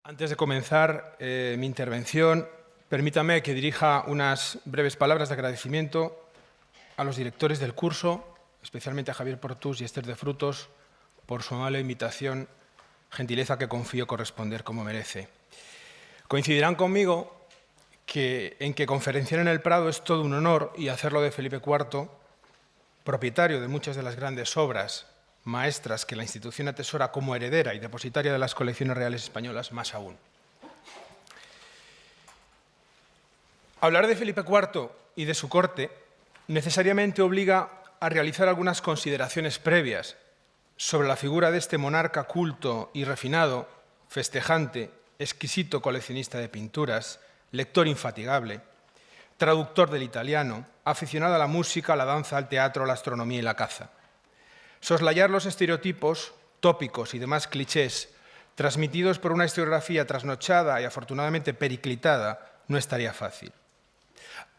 Antes de comenzar mi intervención, permítame que dirija unas breves palabras de agradecimiento a los directores del curso, especialmente a Javier Portús y Esther de Frutos, por su amable invitación, gentileza que confío corresponder como merece. Coincidirán conmigo en que conferenciar en el Prado es todo un honor y hacerlo de Felipe IV, propietario de muchas de las grandes obras maestras que la institución atesora como heredera y depositaria de las colecciones reales españolas, más aún. Hablar de Felipe IV y de su corte necesariamente obliga a realizar algunas consideraciones previas sobre la figura de este monarca culto y refinado, festejante, exquisito coleccionista de pinturas, lector infatigable, traductor del italiano, aficionado a la música, a la danza, al teatro, a la astronomía y la caza. Soslayar los estereotipos, tópicos y demás clichés transmitidos por una historiografía trasnochada y afortunadamente periclitada no estaría fácil.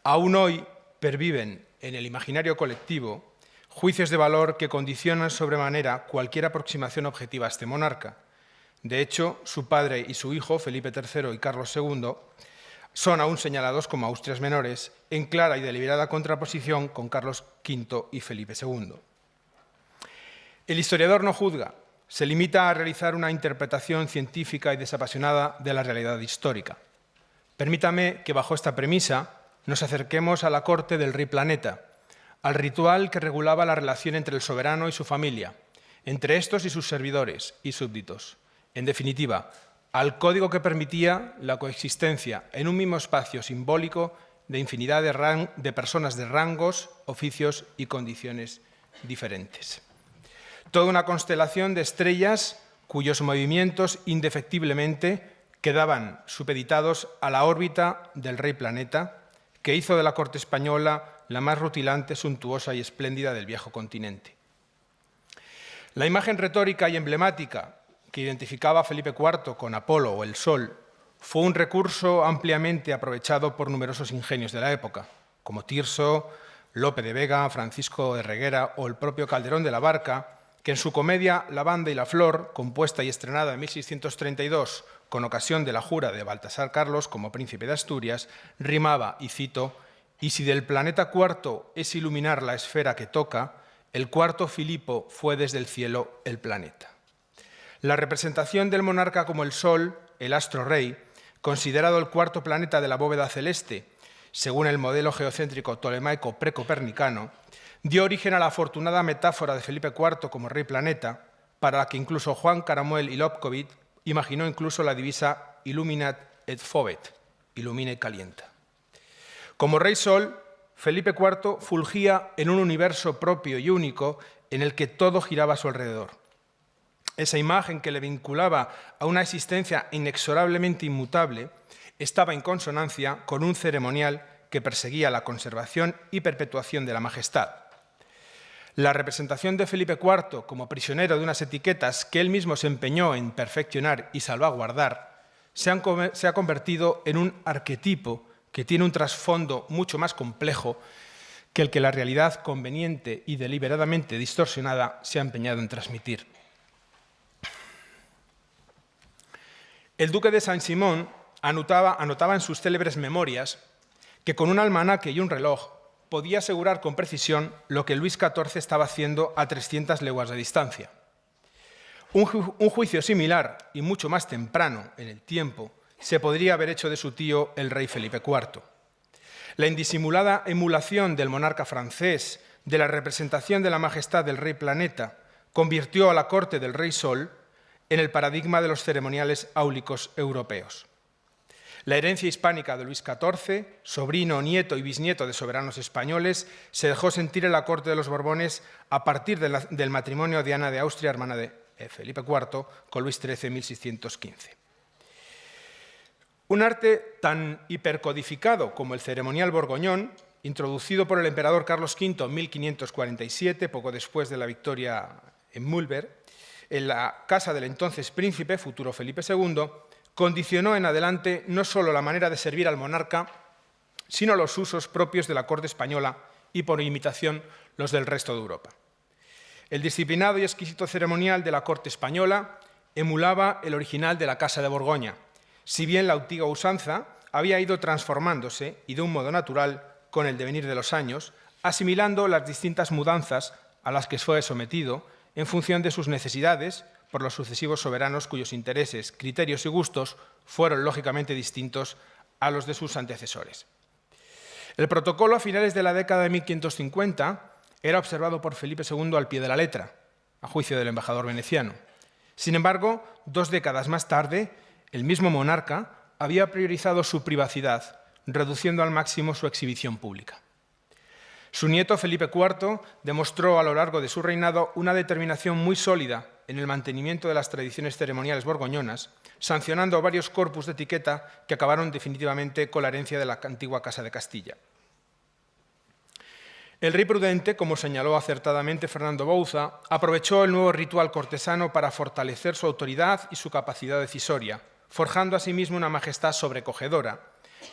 Aún hoy perviven en el imaginario colectivo juicios de valor que condicionan sobremanera cualquier aproximación objetiva a este monarca. De hecho, su padre y su hijo, Felipe III y Carlos II, son aún señalados como Austrias menores, en clara y deliberada contraposición con Carlos V y Felipe II. El historiador no juzga, se limita a realizar una interpretación científica y desapasionada de la realidad histórica. Permítame que bajo esta premisa nos acerquemos a la corte del rey planeta, al ritual que regulaba la relación entre el soberano y su familia, entre estos y sus servidores y súbditos. En definitiva, al código que permitía la coexistencia en un mismo espacio simbólico de infinidad de personas de rangos, oficios y condiciones diferentes. Toda una constelación de estrellas cuyos movimientos indefectiblemente quedaban supeditados a la órbita del rey planeta, que hizo de la corte española la más rutilante, suntuosa y espléndida del viejo continente. La imagen retórica y emblemática que identificaba a Felipe IV con Apolo o el Sol fue un recurso ampliamente aprovechado por numerosos ingenios de la época, como Tirso, Lope de Vega, Francisco de Reguera o el propio Calderón de la Barca, que en su comedia La banda y la flor, compuesta y estrenada en 1632 con ocasión de la jura de Baltasar Carlos como príncipe de Asturias, rimaba, y cito, «Y si del planeta cuarto es iluminar la esfera que toca, el cuarto Filipo fue desde el cielo el planeta». La representación del monarca como el Sol, el astro rey, considerado el cuarto planeta de la bóveda celeste, según el modelo geocéntrico tolemaico precopernicano, dio origen a la afortunada metáfora de Felipe IV como rey planeta, para la que incluso Juan Caramuel y Lobkowitz imaginó incluso la divisa Illuminat et Fovet, ilumina y calienta. Como rey sol, Felipe IV fulgía en un universo propio y único en el que todo giraba a su alrededor. Esa imagen que le vinculaba a una existencia inexorablemente inmutable estaba en consonancia con un ceremonial que perseguía la conservación y perpetuación de la majestad. La representación de Felipe IV como prisionero de unas etiquetas que él mismo se empeñó en perfeccionar y salvaguardar se ha convertido en un arquetipo que tiene un trasfondo mucho más complejo que el que la realidad conveniente y deliberadamente distorsionada se ha empeñado en transmitir. El duque de Saint-Simon anotaba en sus célebres memorias que con un almanaque y un reloj podía asegurar con precisión lo que Luis XIV estaba haciendo a 300 leguas de distancia. Un juicio similar y mucho más temprano en el tiempo se podría haber hecho de su tío, el rey Felipe IV. La indisimulada emulación del monarca francés de la representación de la majestad del rey planeta convirtió a la corte del rey Sol en el paradigma de los ceremoniales áulicos europeos. La herencia hispánica de Luis XIV, sobrino, nieto y bisnieto de soberanos españoles, se dejó sentir en la corte de los Borbones a partir del matrimonio de Ana de Austria, hermana de Felipe IV, con Luis XIII en 1615. Un arte tan hipercodificado como el ceremonial borgoñón, introducido por el emperador Carlos V en 1547, poco después de la victoria en Mulber, en la casa del entonces príncipe, futuro Felipe II, condicionó en adelante no solo la manera de servir al monarca, sino los usos propios de la corte española y, por imitación, los del resto de Europa. El disciplinado y exquisito ceremonial de la corte española emulaba el original de la Casa de Borgoña, si bien la antigua usanza había ido transformándose y de un modo natural con el devenir de los años, asimilando las distintas mudanzas a las que fue sometido en función de sus necesidades por los sucesivos soberanos cuyos intereses, criterios y gustos fueron lógicamente distintos a los de sus antecesores. El protocolo a finales de la década de 1550 era observado por Felipe II al pie de la letra, a juicio del embajador veneciano. Sin embargo, 2 décadas más tarde, el mismo monarca había priorizado su privacidad, reduciendo al máximo su exhibición pública. Su nieto Felipe IV demostró a lo largo de su reinado una determinación muy sólida en el mantenimiento de las tradiciones ceremoniales borgoñonas, sancionando varios corpus de etiqueta que acabaron definitivamente con la herencia de la antigua Casa de Castilla. El rey prudente, como señaló acertadamente Fernando Bouza, aprovechó el nuevo ritual cortesano para fortalecer su autoridad y su capacidad decisoria, forjando asimismo una majestad sobrecogedora,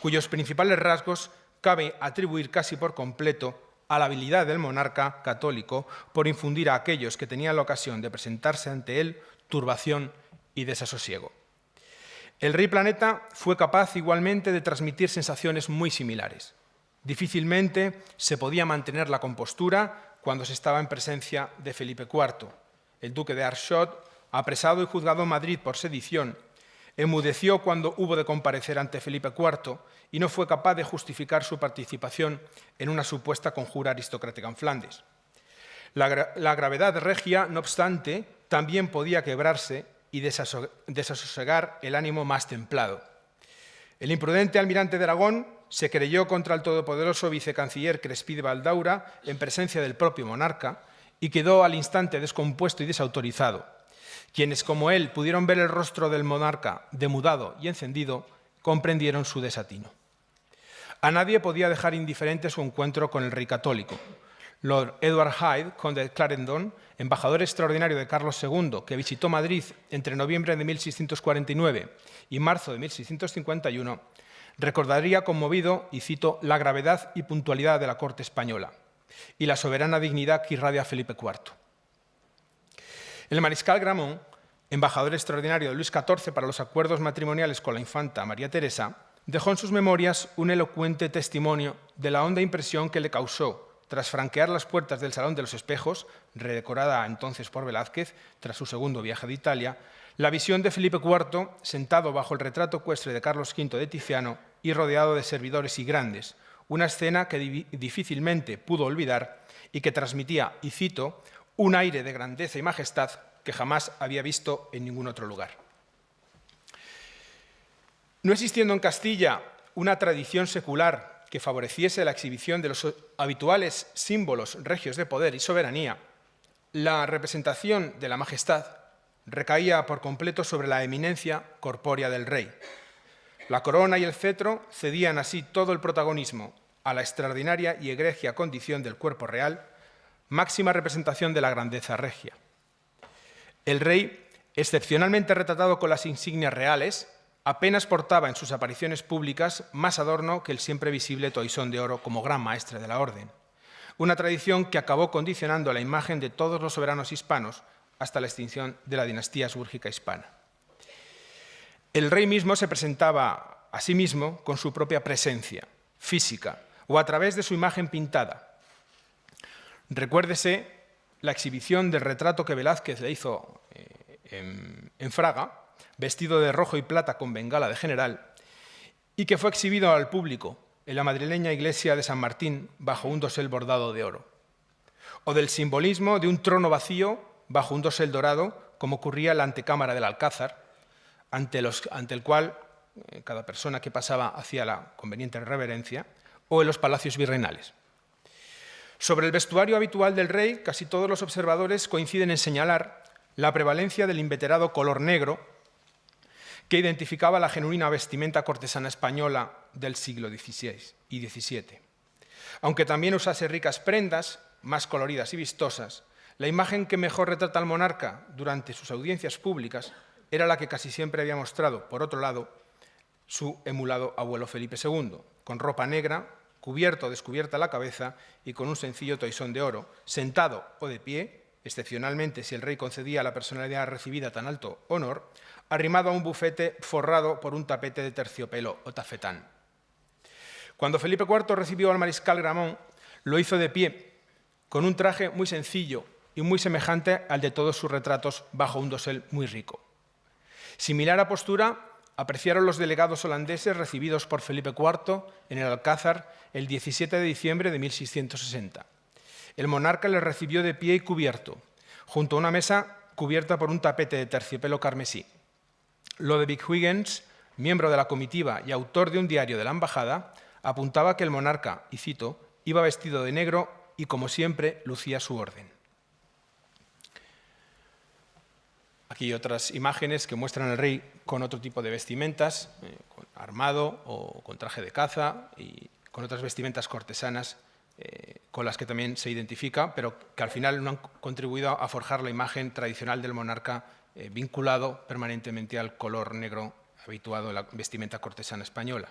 cuyos principales rasgos cabe atribuir casi por completo a la habilidad del monarca católico por infundir a aquellos que tenían la ocasión de presentarse ante él turbación y desasosiego. El rey planeta fue capaz igualmente de transmitir sensaciones muy similares. Difícilmente se podía mantener la compostura cuando se estaba en presencia de Felipe IV. El duque de Arshot, apresado y juzgado en Madrid por sedición, enmudeció cuando hubo de comparecer ante Felipe IV y no fue capaz de justificar su participación en una supuesta conjura aristocrática en Flandes. La gravedad regia, no obstante, también podía quebrarse y desasosegar el ánimo más templado. El imprudente almirante de Aragón se creyó contra el todopoderoso vicecanciller Crespí de Valdaura en presencia del propio monarca y quedó al instante descompuesto y desautorizado. Quienes, como él, pudieron ver el rostro del monarca demudado y encendido, comprendieron su desatino. A nadie podía dejar indiferente su encuentro con el rey católico. Lord Edward Hyde, conde de Clarendon, embajador extraordinario de Carlos II, que visitó Madrid entre noviembre de 1649 y marzo de 1651, recordaría conmovido, y cito, la gravedad y puntualidad de la corte española y la soberana dignidad que irradia Felipe IV. El mariscal Gramont, embajador extraordinario de Luis XIV para los acuerdos matrimoniales con la infanta María Teresa, dejó en sus memorias un elocuente testimonio de la honda impresión que le causó, tras franquear las puertas del Salón de los Espejos, redecorada entonces por Velázquez tras su segundo viaje de Italia, la visión de Felipe IV sentado bajo el retrato ecuestre de Carlos V de Tiziano y rodeado de servidores y grandes, una escena que difícilmente pudo olvidar y que transmitía, y cito, un aire de grandeza y majestad que jamás había visto en ningún otro lugar. No existiendo en Castilla una tradición secular que favoreciese la exhibición de los habituales símbolos regios de poder y soberanía, la representación de la majestad recaía por completo sobre la eminencia corpórea del rey. La corona y el cetro cedían así todo el protagonismo a la extraordinaria y egregia condición del cuerpo real, máxima representación de la grandeza regia. El rey, excepcionalmente retratado con las insignias reales, apenas portaba en sus apariciones públicas más adorno que el siempre visible toisón de oro como gran maestre de la orden, una tradición que acabó condicionando la imagen de todos los soberanos hispanos hasta la extinción de la dinastía asbúrgica hispana. El rey mismo se presentaba a sí mismo con su propia presencia física o a través de su imagen pintada. Recuérdese la exhibición del retrato que Velázquez le hizo en Fraga, vestido de rojo y plata con bengala de general, y que fue exhibido al público en la madrileña iglesia de San Martín bajo un dosel bordado de oro. O del simbolismo de un trono vacío bajo un dosel dorado, como ocurría en la antecámara del Alcázar, ante el cual cada persona que pasaba hacía la conveniente reverencia, o en los palacios virreinales. Sobre el vestuario habitual del rey, casi todos los observadores coinciden en señalar la prevalencia del inveterado color negro que identificaba la genuina vestimenta cortesana española del siglo XVI y XVII. Aunque también usase ricas prendas, más coloridas y vistosas, la imagen que mejor retrata al monarca durante sus audiencias públicas era la que casi siempre había mostrado, por otro lado, su emulado abuelo Felipe II, con ropa negra, cubierto o descubierta la cabeza y con un sencillo toisón de oro, sentado o de pie, excepcionalmente si el rey concedía a la personalidad recibida tan alto honor, arrimado a un bufete forrado por un tapete de terciopelo o tafetán. Cuando Felipe IV recibió al mariscal Gramont, lo hizo de pie, con un traje muy sencillo y muy semejante al de todos sus retratos bajo un dosel muy rico. Similar a postura apreciaron los delegados holandeses recibidos por Felipe IV en el Alcázar el 17 de diciembre de 1660. El monarca les recibió de pie y cubierto, junto a una mesa cubierta por un tapete de terciopelo carmesí. Lodewijk Huygens, miembro de la comitiva y autor de un diario de la embajada, apuntaba que el monarca, y cito, iba vestido de negro y, como siempre, lucía su orden. Aquí otras imágenes que muestran al rey con otro tipo de vestimentas, armado o con traje de caza y con otras vestimentas cortesanas con las que también se identifica, pero que al final no han contribuido a forjar la imagen tradicional del monarca vinculado permanentemente al color negro habituado en la vestimenta cortesana española.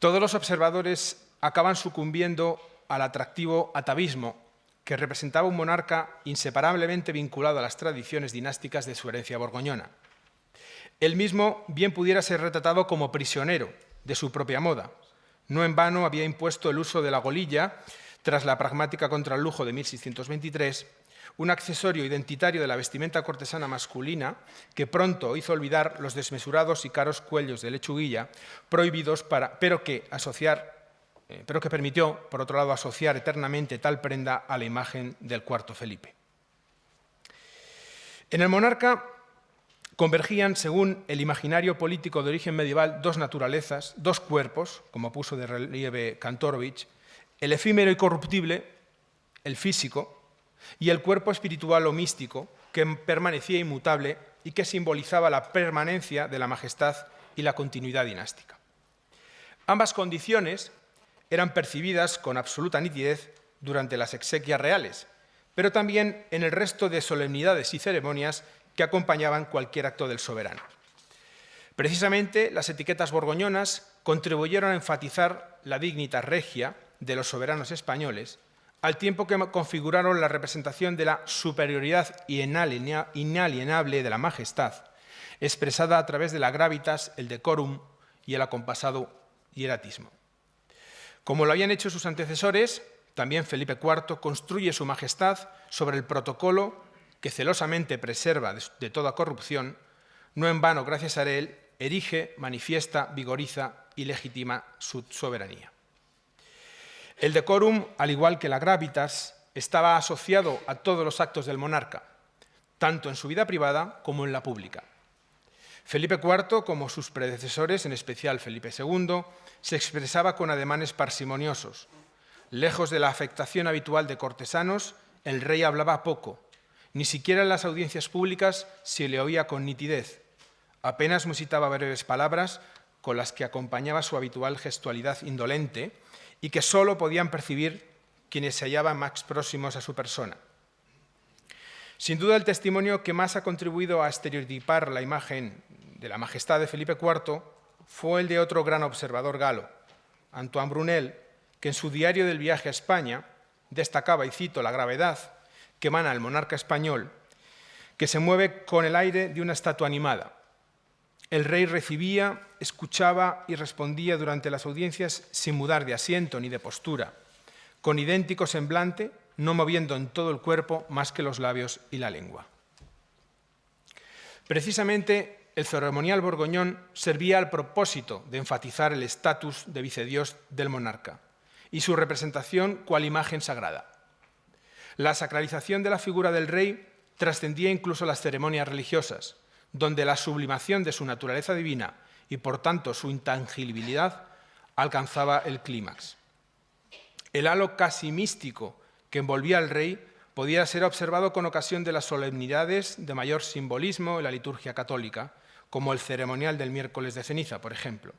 Todos los observadores acaban sucumbiendo al atractivo atavismo que representaba un monarca inseparablemente vinculado a las tradiciones dinásticas de su herencia borgoñona. Él mismo bien pudiera ser retratado como prisionero de su propia moda. No en vano había impuesto el uso de la golilla, tras la pragmática contra el lujo de 1623, un accesorio identitario de la vestimenta cortesana masculina que pronto hizo olvidar los desmesurados y caros cuellos de lechuguilla prohibidos, pero que permitió, por otro lado, asociar eternamente tal prenda a la imagen del cuarto Felipe. En el monarca convergían, según el imaginario político de origen medieval, dos naturalezas, dos cuerpos, como puso de relieve Kantorowicz, el efímero y corruptible, el físico, y el cuerpo espiritual o místico, que permanecía inmutable y que simbolizaba la permanencia de la majestad y la continuidad dinástica. Ambas condiciones eran percibidas con absoluta nitidez durante las exequias reales, pero también en el resto de solemnidades y ceremonias que acompañaban cualquier acto del soberano. Precisamente, las etiquetas borgoñonas contribuyeron a enfatizar la dignitas regia de los soberanos españoles, al tiempo que configuraron la representación de la superioridad inalienable de la majestad, expresada a través de la gravitas, el decorum y el acompasado hieratismo. Como lo habían hecho sus antecesores, también Felipe IV construye su majestad sobre el protocolo que celosamente preserva de toda corrupción. No en vano, gracias a él, erige, manifiesta, vigoriza y legitima su soberanía. El decorum, al igual que la gravitas, estaba asociado a todos los actos del monarca, tanto en su vida privada como en la pública. Felipe IV, como sus predecesores, en especial Felipe II, se expresaba con ademanes parsimoniosos. Lejos de la afectación habitual de cortesanos, el rey hablaba poco. Ni siquiera en las audiencias públicas se le oía con nitidez. Apenas musitaba breves palabras con las que acompañaba su habitual gestualidad indolente y que solo podían percibir quienes se hallaban más próximos a su persona. Sin duda, el testimonio que más ha contribuido a estereotipar la imagen de la majestad de Felipe IV fue el de otro gran observador galo, Antoine Brunel, que en su diario del viaje a España destacaba, y cito, la gravedad que emana el monarca español, que se mueve con el aire de una estatua animada. El rey recibía, escuchaba y respondía durante las audiencias sin mudar de asiento ni de postura, con idéntico semblante, no moviendo en todo el cuerpo más que los labios y la lengua. Precisamente, el ceremonial borgoñón servía al propósito de enfatizar el estatus de vicedios del monarca y su representación cual imagen sagrada. La sacralización de la figura del rey trascendía incluso las ceremonias religiosas, donde la sublimación de su naturaleza divina y, por tanto, su intangibilidad alcanzaba el clímax. El halo casi místico que envolvía al rey podía ser observado con ocasión de las solemnidades de mayor simbolismo en la liturgia católica, como el ceremonial del miércoles de ceniza, por ejemplo.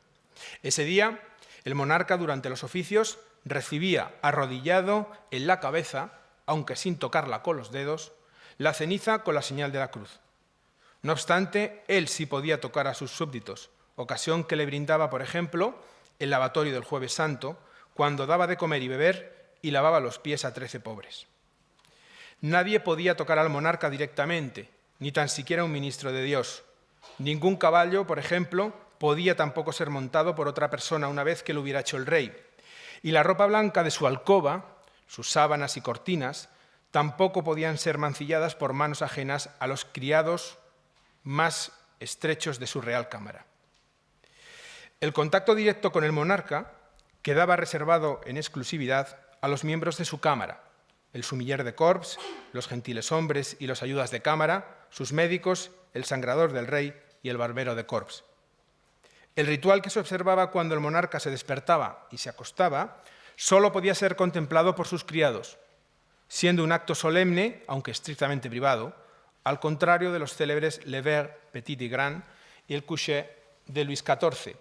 Ese día, el monarca, durante los oficios, recibía arrodillado en la cabeza, aunque sin tocarla con los dedos, la ceniza con la señal de la cruz. No obstante, él sí podía tocar a sus súbditos, ocasión que le brindaba, por ejemplo, el lavatorio del Jueves Santo, cuando daba de comer y beber y lavaba los pies a 13 pobres. Nadie podía tocar al monarca directamente, ni tan siquiera un ministro de Dios. Ningún caballo, por ejemplo, podía tampoco ser montado por otra persona una vez que lo hubiera hecho el rey. Y la ropa blanca de su alcoba, sus sábanas y cortinas, tampoco podían ser mancilladas por manos ajenas a los criados más estrechos de su real cámara. El contacto directo con el monarca quedaba reservado en exclusividad a los miembros de su cámara, el sumiller de corps, los gentileshombres y los ayudas de cámara, sus médicos, el sangrador del rey y el barbero de corps. El ritual que se observaba cuando el monarca se despertaba y se acostaba solo podía ser contemplado por sus criados, siendo un acto solemne, aunque estrictamente privado, al contrario de los célebres Le Ver, Petit y Grand y el Coucher de Luis XIV,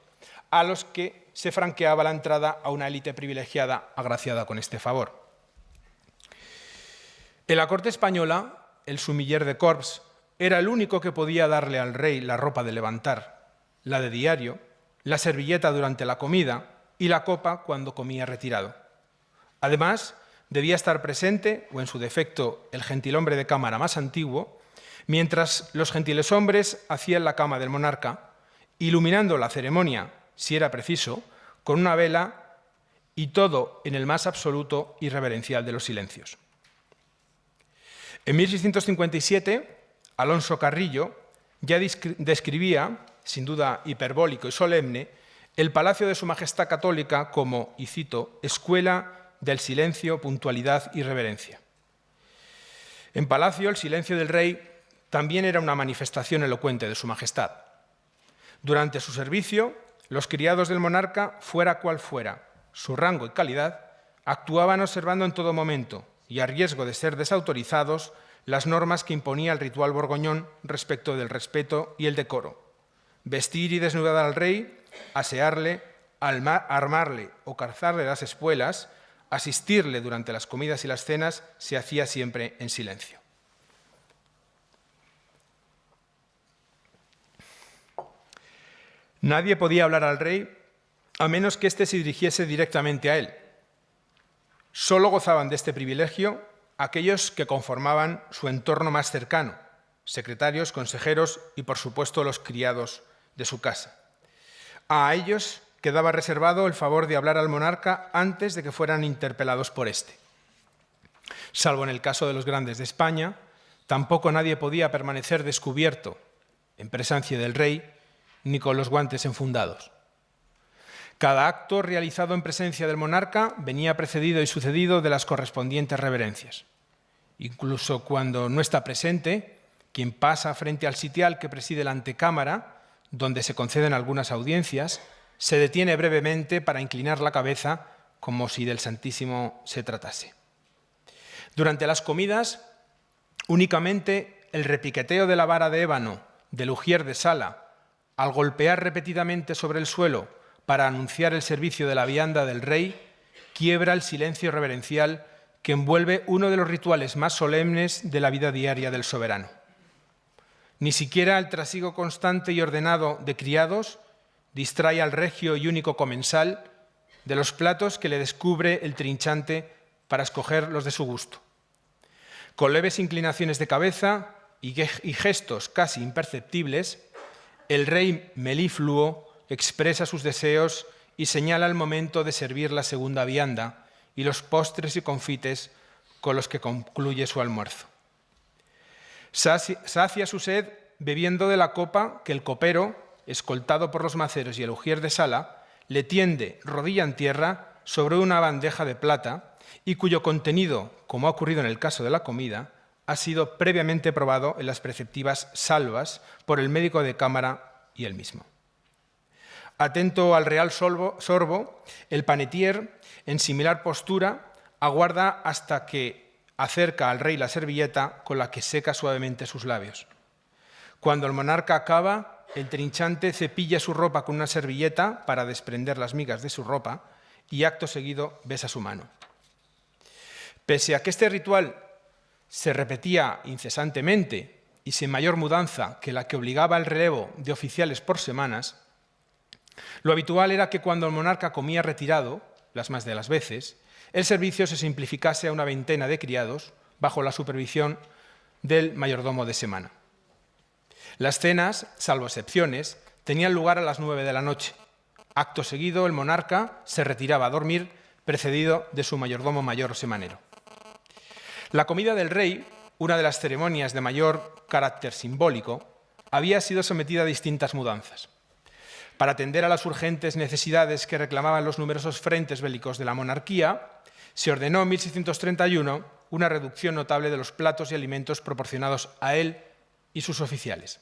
a los que se franqueaba la entrada a una élite privilegiada agraciada con este favor. En la corte española, el sumiller de corps era el único que podía darle al rey la ropa de levantar, la de diario, la servilleta durante la comida y la copa cuando comía retirado. Además, debía estar presente, o en su defecto, el gentilhombre de cámara más antiguo, mientras los gentileshombres hacían la cama del monarca, iluminando la ceremonia, si era preciso, con una vela y todo en el más absoluto y reverencial de los silencios. En 1657, Alonso Carrillo ya describía, sin duda hiperbólico y solemne, el palacio de Su Majestad Católica como, y cito, escuela del silencio, puntualidad y reverencia. En palacio, el silencio del rey también era una manifestación elocuente de Su Majestad. Durante su servicio, los criados del monarca, fuera cual fuera su rango y calidad, actuaban observando en todo momento, y a riesgo de ser desautorizados, las normas que imponía el ritual borgoñón respecto del respeto y el decoro. Vestir y desnudar al rey, asearle, armarle o calzarle las espuelas, asistirle durante las comidas y las cenas, se hacía siempre en silencio. Nadie podía hablar al rey a menos que éste se dirigiese directamente a él. Solo gozaban de este privilegio aquellos que conformaban su entorno más cercano, secretarios, consejeros y, por supuesto, los criados de su casa. A ellos quedaba reservado el favor de hablar al monarca antes de que fueran interpelados por éste. Salvo en el caso de los grandes de España, tampoco nadie podía permanecer descubierto en presencia del rey ni con los guantes enfundados. Cada acto realizado en presencia del monarca venía precedido y sucedido de las correspondientes reverencias. Incluso cuando no está presente, quien pasa frente al sitial que preside la antecámara, donde se conceden algunas audiencias, se detiene brevemente para inclinar la cabeza como si del Santísimo se tratase. Durante las comidas, únicamente el repiqueteo de la vara de ébano del ujier de sala, al golpear repetidamente sobre el suelo para anunciar el servicio de la vianda del rey, quiebra el silencio reverencial que envuelve uno de los rituales más solemnes de la vida diaria del soberano. Ni siquiera el trasiego constante y ordenado de criados distrae al regio y único comensal de los platos que le descubre el trinchante para escoger los de su gusto. Con leves inclinaciones de cabeza y gestos casi imperceptibles, el rey melifluo expresa sus deseos y señala el momento de servir la segunda vianda y los postres y confites con los que concluye su almuerzo. Sacia su sed bebiendo de la copa que el copero, escoltado por los maceros y el ujier de sala, le tiende rodilla en tierra sobre una bandeja de plata y cuyo contenido, como ha ocurrido en el caso de la comida, ha sido previamente probado en las preceptivas salvas por el médico de cámara y él mismo. Atento al real sorbo, el panetier, en similar postura, aguarda hasta que acerca al rey la servilleta con la que seca suavemente sus labios. Cuando el monarca acaba, el trinchante cepilla su ropa con una servilleta para desprender las migas de su ropa y acto seguido besa su mano. Pese a que este ritual se repetía incesantemente y sin mayor mudanza que la que obligaba al relevo de oficiales por semanas, lo habitual era que cuando el monarca comía retirado, las más de las veces, el servicio se simplificase a una veintena de criados, bajo la supervisión del mayordomo de semana. Las cenas, salvo excepciones, tenían lugar a las 9 de la noche. Acto seguido, el monarca se retiraba a dormir, precedido de su mayordomo mayor semanero. La comida del rey, una de las ceremonias de mayor carácter simbólico, había sido sometida a distintas mudanzas. Para atender a las urgentes necesidades que reclamaban los numerosos frentes bélicos de la monarquía, se ordenó en 1631 una reducción notable de los platos y alimentos proporcionados a él y sus oficiales.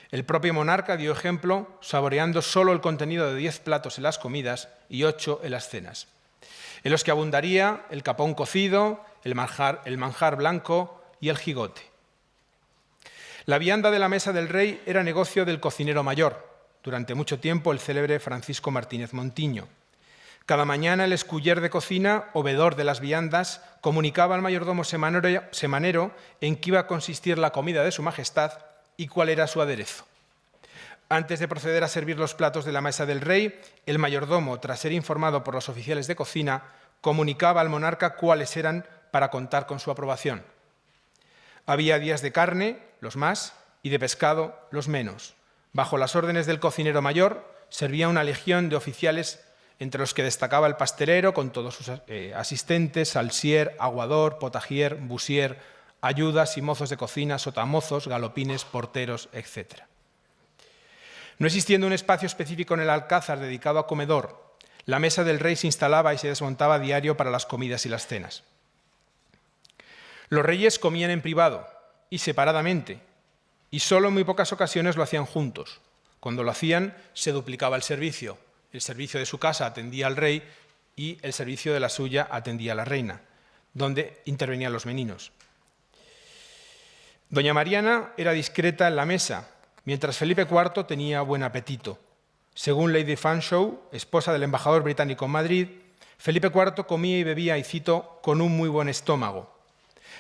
El propio monarca dio ejemplo saboreando solo el contenido de 10 platos en las comidas y 8 en las cenas, en los que abundaría el capón cocido, el manjar blanco y el jigote. La vianda de la mesa del rey era negocio del cocinero mayor, durante mucho tiempo el célebre Francisco Martínez Montiño. Cada mañana el esculler de cocina o vedor de las viandas comunicaba al mayordomo semanero en qué iba a consistir la comida de su majestad y cuál era su aderezo. Antes de proceder a servir los platos de la mesa del rey, el mayordomo, tras ser informado por los oficiales de cocina, comunicaba al monarca cuáles eran para contar con su aprobación. Había días de carne, los más, y de pescado, los menos. Bajo las órdenes del cocinero mayor, servía una legión de oficiales entre los que destacaba el pastelero con todos sus asistentes, salsier, aguador, potagier, busier, ayudas y mozos de cocina, sotamozos, galopines, porteros, etc. No existiendo un espacio específico en el alcázar dedicado a comedor, la mesa del rey se instalaba y se desmontaba a diario para las comidas y las cenas. Los reyes comían en privado y separadamente, y solo en muy pocas ocasiones lo hacían juntos. Cuando lo hacían, se duplicaba el servicio. El servicio de su casa atendía al rey y el servicio de la suya atendía a la reina, donde intervenían los meninos. Doña Mariana era discreta en la mesa, mientras Felipe IV tenía buen apetito. Según Lady Fanshawe, esposa del embajador británico en Madrid, Felipe IV comía y bebía, y cito, con un muy buen estómago.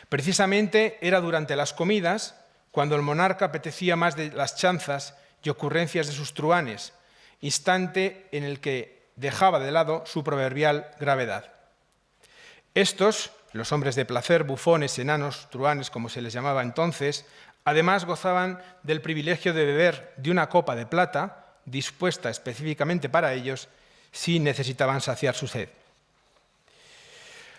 Precisamente era durante las comidas cuando el monarca apetecía más de las chanzas y ocurrencias de sus truhanes, instante en el que dejaba de lado su proverbial gravedad. Estos, los hombres de placer, bufones, enanos, truhanes, como se les llamaba entonces, además gozaban del privilegio de beber de una copa de plata, dispuesta específicamente para ellos, si necesitaban saciar su sed.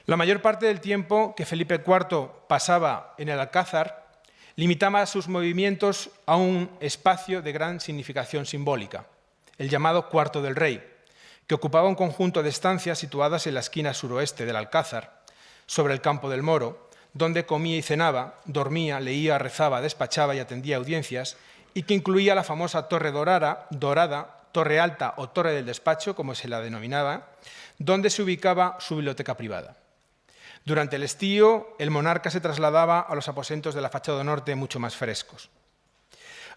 La mayor parte del tiempo que Felipe IV pasaba en el alcázar limitaba sus movimientos a un espacio de gran significación simbólica, el llamado Cuarto del Rey, que ocupaba un conjunto de estancias situadas en la esquina suroeste del alcázar, sobre el campo del Moro, donde comía y cenaba, dormía, leía, rezaba, despachaba y atendía audiencias, y que incluía la famosa Torre Dorada, Torre Alta o Torre del Despacho, como se la denominaba, donde se ubicaba su biblioteca privada. Durante el estío, el monarca se trasladaba a los aposentos de la fachada norte mucho más frescos.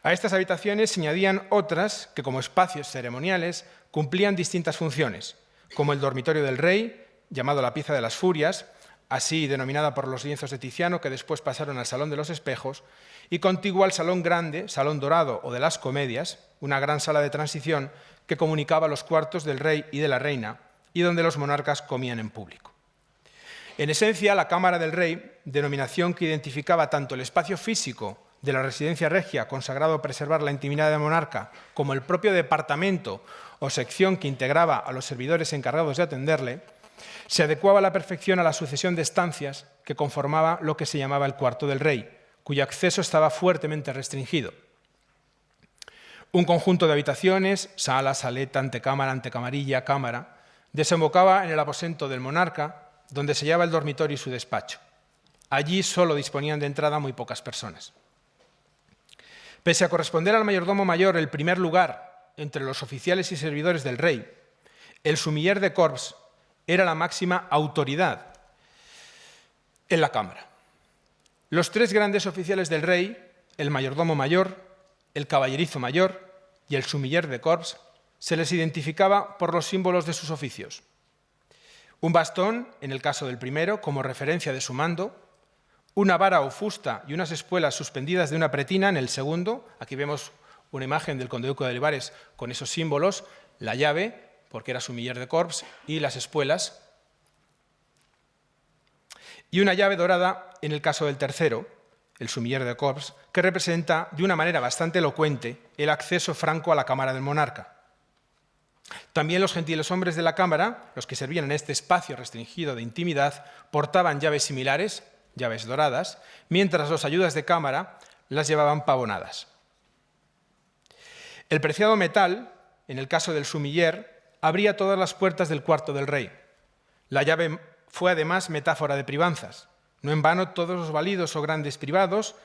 A estas habitaciones se añadían otras que, como espacios ceremoniales, cumplían distintas funciones, como el dormitorio del rey, llamado la Pieza de las Furias, así denominada por los lienzos de Tiziano, que después pasaron al Salón de los Espejos, y contigua al Salón Grande, Salón Dorado o de las Comedias, una gran sala de transición que comunicaba los cuartos del rey y de la reina, y donde los monarcas comían en público. En esencia, la Cámara del Rey, denominación que identificaba tanto el espacio físico de la residencia regia, consagrado a preservar la intimidad del monarca, como el propio departamento o sección que integraba a los servidores encargados de atenderle, se adecuaba a la perfección a la sucesión de estancias que conformaba lo que se llamaba el Cuarto del Rey, cuyo acceso estaba fuertemente restringido. Un conjunto de habitaciones, sala, saleta, antecámara, antecamarilla, cámara, desembocaba en el aposento del monarca, donde se hallaba el dormitorio y su despacho. Allí solo disponían de entrada muy pocas personas. Pese a corresponder al mayordomo mayor el primer lugar entre los oficiales y servidores del rey, el sumiller de corps era la máxima autoridad en la Cámara. Los tres grandes oficiales del rey, el mayordomo mayor, el caballerizo mayor y el sumiller de corps, se les identificaba por los símbolos de sus oficios. Un bastón, en el caso del primero, como referencia de su mando, una vara o fusta y unas espuelas suspendidas de una pretina en el segundo. Aquí vemos una imagen del conde-duque de Olivares con esos símbolos, la llave, porque era sumiller de corps, y las espuelas. y una llave dorada en el caso del tercero, el sumiller de corps, que representa de una manera bastante elocuente el acceso franco a la cámara del monarca. También los gentiles hombres de la cámara, los que servían en este espacio restringido de intimidad, portaban llaves similares, llaves doradas, mientras los ayudas de cámara las llevaban pavonadas. El preciado metal, en el caso del sumiller, abría todas las puertas del cuarto del rey. La llave fue además metáfora de privanzas. No en vano todos los válidos o grandes privados,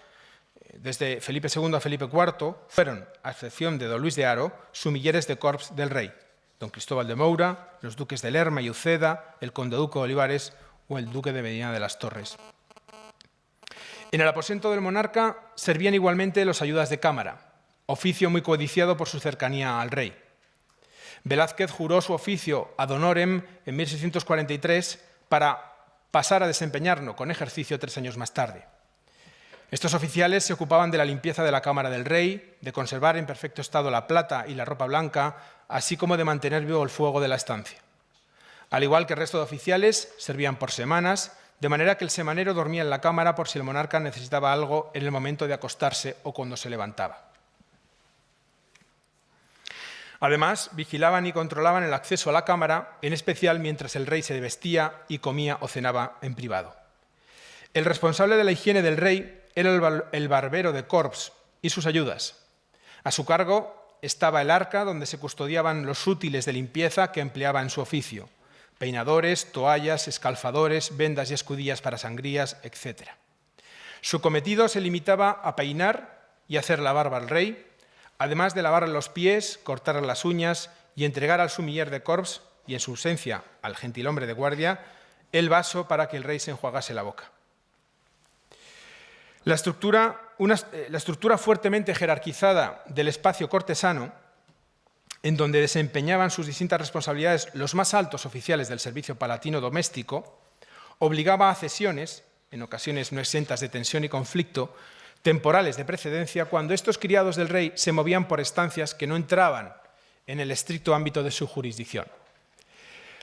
desde Felipe II a Felipe IV, fueron, a excepción de don Luis de Haro, sumilleres de corps del rey. Don Cristóbal de Moura, los duques de Lerma y Uceda, el conde duque de Olivares o el duque de Medina de las Torres. En el aposento del monarca servían igualmente los ayudas de cámara, oficio muy codiciado por su cercanía al rey. Velázquez juró su oficio ad honorem en 1643 para pasar a desempeñarlo con ejercicio 3 años más tarde. Estos oficiales se ocupaban de la limpieza de la cámara del rey, de conservar en perfecto estado la plata y la ropa blanca, así como de mantener vivo el fuego de la estancia. Al igual que el resto de oficiales, servían por semanas, de manera que el semanero dormía en la cámara por si el monarca necesitaba algo en el momento de acostarse o cuando se levantaba. Además, vigilaban y controlaban el acceso a la cámara, en especial mientras el rey se vestía y comía o cenaba en privado. El responsable de la higiene del rey era el barbero de corps y sus ayudas. A su cargo estaba el arca donde se custodiaban los útiles de limpieza que empleaba en su oficio: peinadores, toallas, escalfadores, vendas y escudillas para sangrías, etc. Su cometido se limitaba a peinar y hacer la barba al rey, además de lavarle los pies, cortarle las uñas y entregar al sumiller de corps, y en su ausencia al gentilhombre de guardia, el vaso para que el rey se enjuagase la boca. La estructura fuertemente jerarquizada del espacio cortesano, en donde desempeñaban sus distintas responsabilidades los más altos oficiales del servicio palatino doméstico, obligaba a cesiones, en ocasiones no exentas de tensión y conflicto, temporales de precedencia, cuando estos criados del rey se movían por estancias que no entraban en el estricto ámbito de su jurisdicción.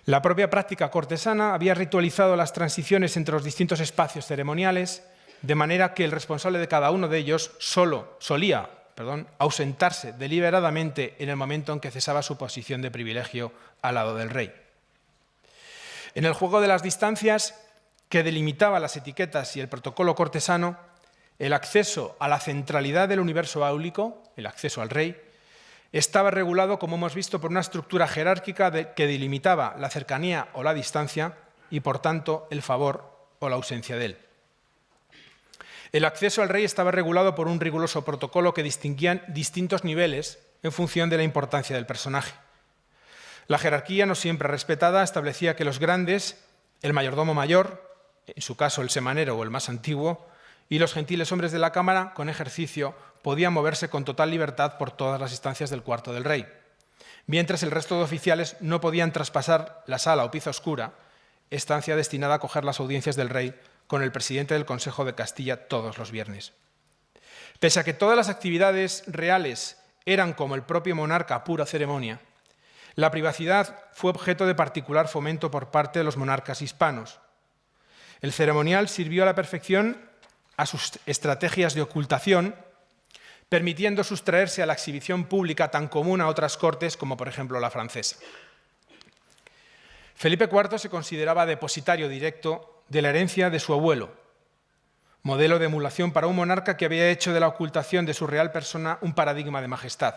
La propia práctica cortesana había ritualizado las transiciones entre los distintos espacios ceremoniales, de manera que el responsable de cada uno de ellos solía ausentarse deliberadamente en el momento en que cesaba su posición de privilegio al lado del rey. En el juego de las distancias que delimitaba las etiquetas y el protocolo cortesano, el acceso a la centralidad del universo áulico, el acceso al rey, estaba regulado, como hemos visto, por una estructura jerárquica que delimitaba la cercanía o la distancia y, por tanto, el favor o la ausencia de él. El acceso al rey estaba regulado por un riguroso protocolo que distinguía distintos niveles en función de la importancia del personaje. La jerarquía, no siempre respetada, establecía que los grandes, el mayordomo mayor, en su caso el semanero o el más antiguo, y los gentiles hombres de la cámara, con ejercicio, podían moverse con total libertad por todas las estancias del cuarto del rey, mientras el resto de oficiales no podían traspasar la sala o pieza oscura, estancia destinada a acoger las audiencias del rey con el presidente del Consejo de Castilla todos los viernes. Pese a que todas las actividades reales eran, como el propio monarca, pura ceremonia, la privacidad fue objeto de particular fomento por parte de los monarcas hispanos. El ceremonial sirvió a la perfección a sus estrategias de ocultación, permitiendo sustraerse a la exhibición pública tan común a otras cortes como, por ejemplo, la francesa. Felipe IV se consideraba depositario directo de la herencia de su abuelo, modelo de emulación para un monarca que había hecho de la ocultación de su real persona un paradigma de majestad.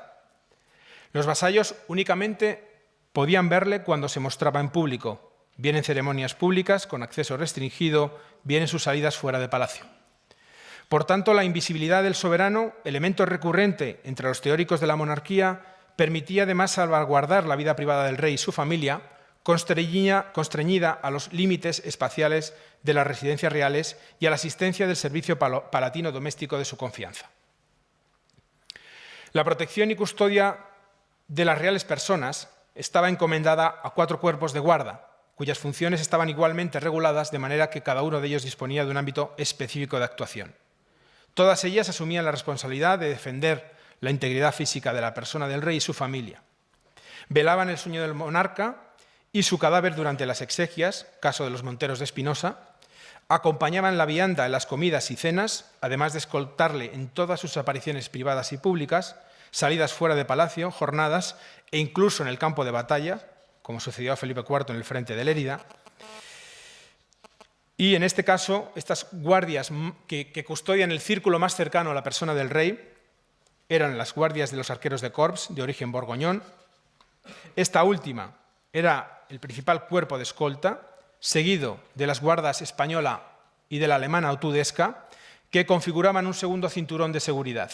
Los vasallos únicamente podían verle cuando se mostraba en público, bien en ceremonias públicas con acceso restringido, bien en sus salidas fuera de palacio. Por tanto, la invisibilidad del soberano, elemento recurrente entre los teóricos de la monarquía, permitía además salvaguardar la vida privada del rey y su familia, constreñida a los límites espaciales de las residencias reales y a la asistencia del servicio palatino doméstico de su confianza. La protección y custodia de las reales personas estaba encomendada a 4 cuerpos de guarda, cuyas funciones estaban igualmente reguladas de manera que cada uno de ellos disponía de un ámbito específico de actuación. Todas ellas asumían la responsabilidad de defender la integridad física de la persona del rey y su familia. Velaban el sueño del monarca y su cadáver durante las exequias, caso de los Monteros de Espinosa, acompañaban la vianda en las comidas y cenas, además de escoltarle en todas sus apariciones privadas y públicas, salidas fuera de palacio, jornadas e incluso en el campo de batalla, como sucedió a Felipe IV en el frente de Lérida. Y en este caso, estas guardias que custodian el círculo más cercano a la persona del rey eran las guardias de los arqueros de corps, de origen borgoñón. Esta última era el principal cuerpo de escolta, seguido de las guardas española y de la alemana o tudesca, que configuraban un segundo cinturón de seguridad.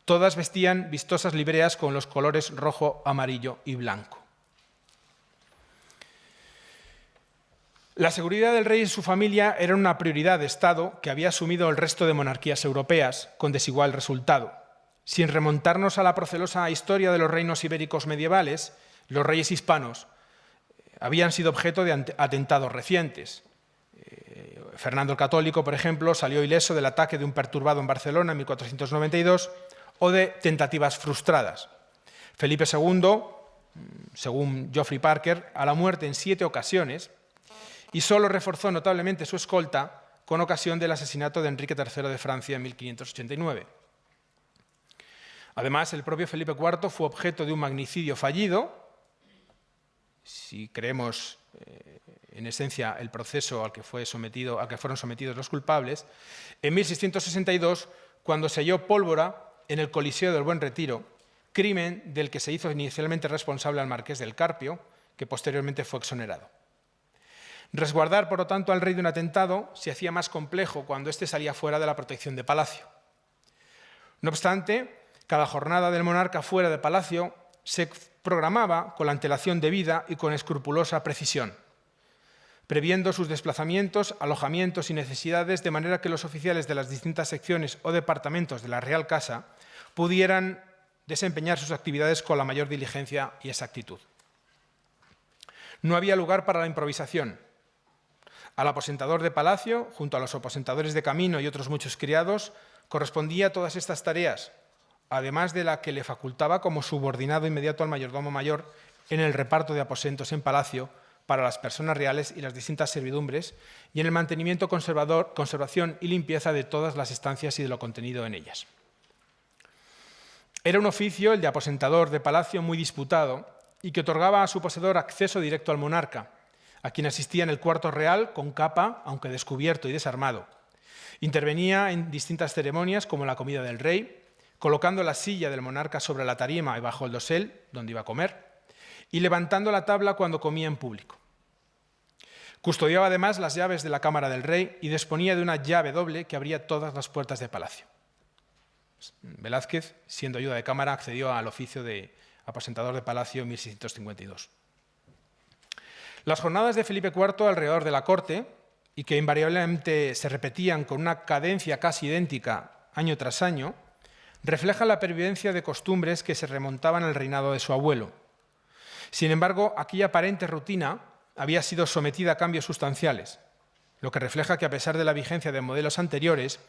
Todas vestían vistosas libreas con los colores rojo, amarillo y blanco. La seguridad del rey y su familia era una prioridad de Estado que había asumido el resto de monarquías europeas, con desigual resultado. Sin remontarnos a la procelosa historia de los reinos ibéricos medievales, los reyes hispanos habían sido objeto de atentados recientes. Fernando el Católico, por ejemplo, salió ileso del ataque de un perturbado en Barcelona en 1492 o de tentativas frustradas. Felipe II, según Geoffrey Parker, a la muerte en 7 ocasiones y solo reforzó notablemente su escolta con ocasión del asesinato de Enrique III de Francia en 1589. Además, el propio Felipe IV fue objeto de un magnicidio fallido, si creemos en esencia el proceso al que fueron sometidos los culpables, en 1662, cuando se halló pólvora en el Coliseo del Buen Retiro, crimen del que se hizo inicialmente responsable al marqués del Carpio, que posteriormente fue exonerado. Resguardar, por lo tanto, al rey de un atentado se hacía más complejo cuando éste salía fuera de la protección de palacio. No obstante, cada jornada del monarca fuera de palacio se programaba con la antelación debida y con escrupulosa precisión, previendo sus desplazamientos, alojamientos y necesidades de manera que los oficiales de las distintas secciones o departamentos de la Real Casa pudieran desempeñar sus actividades con la mayor diligencia y exactitud. No había lugar para la improvisación. Al aposentador de palacio, junto a los aposentadores de camino y otros muchos criados, correspondía todas estas tareas, además de la que le facultaba como subordinado inmediato al mayordomo mayor en el reparto de aposentos en palacio para las personas reales y las distintas servidumbres y en el mantenimiento, conservación y limpieza de todas las estancias y de lo contenido en ellas. Era un oficio, el de aposentador de palacio, muy disputado y que otorgaba a su poseedor acceso directo al monarca, a quien asistía en el cuarto real con capa, aunque descubierto y desarmado. Intervenía en distintas ceremonias como la comida del rey, colocando la silla del monarca sobre la tarima y bajo el dosel, donde iba a comer, y levantando la tabla cuando comía en público. Custodiaba además las llaves de la cámara del rey y disponía de una llave doble que abría todas las puertas de palacio. Velázquez, siendo ayuda de cámara, accedió al oficio de aposentador de palacio en 1652. Las jornadas de Felipe IV alrededor de la corte, y que invariablemente se repetían con una cadencia casi idéntica año tras año, reflejan la pervivencia de costumbres que se remontaban al reinado de su abuelo. Sin embargo, aquella aparente rutina había sido sometida a cambios sustanciales, lo que refleja que a pesar de la vigencia de modelos anteriores,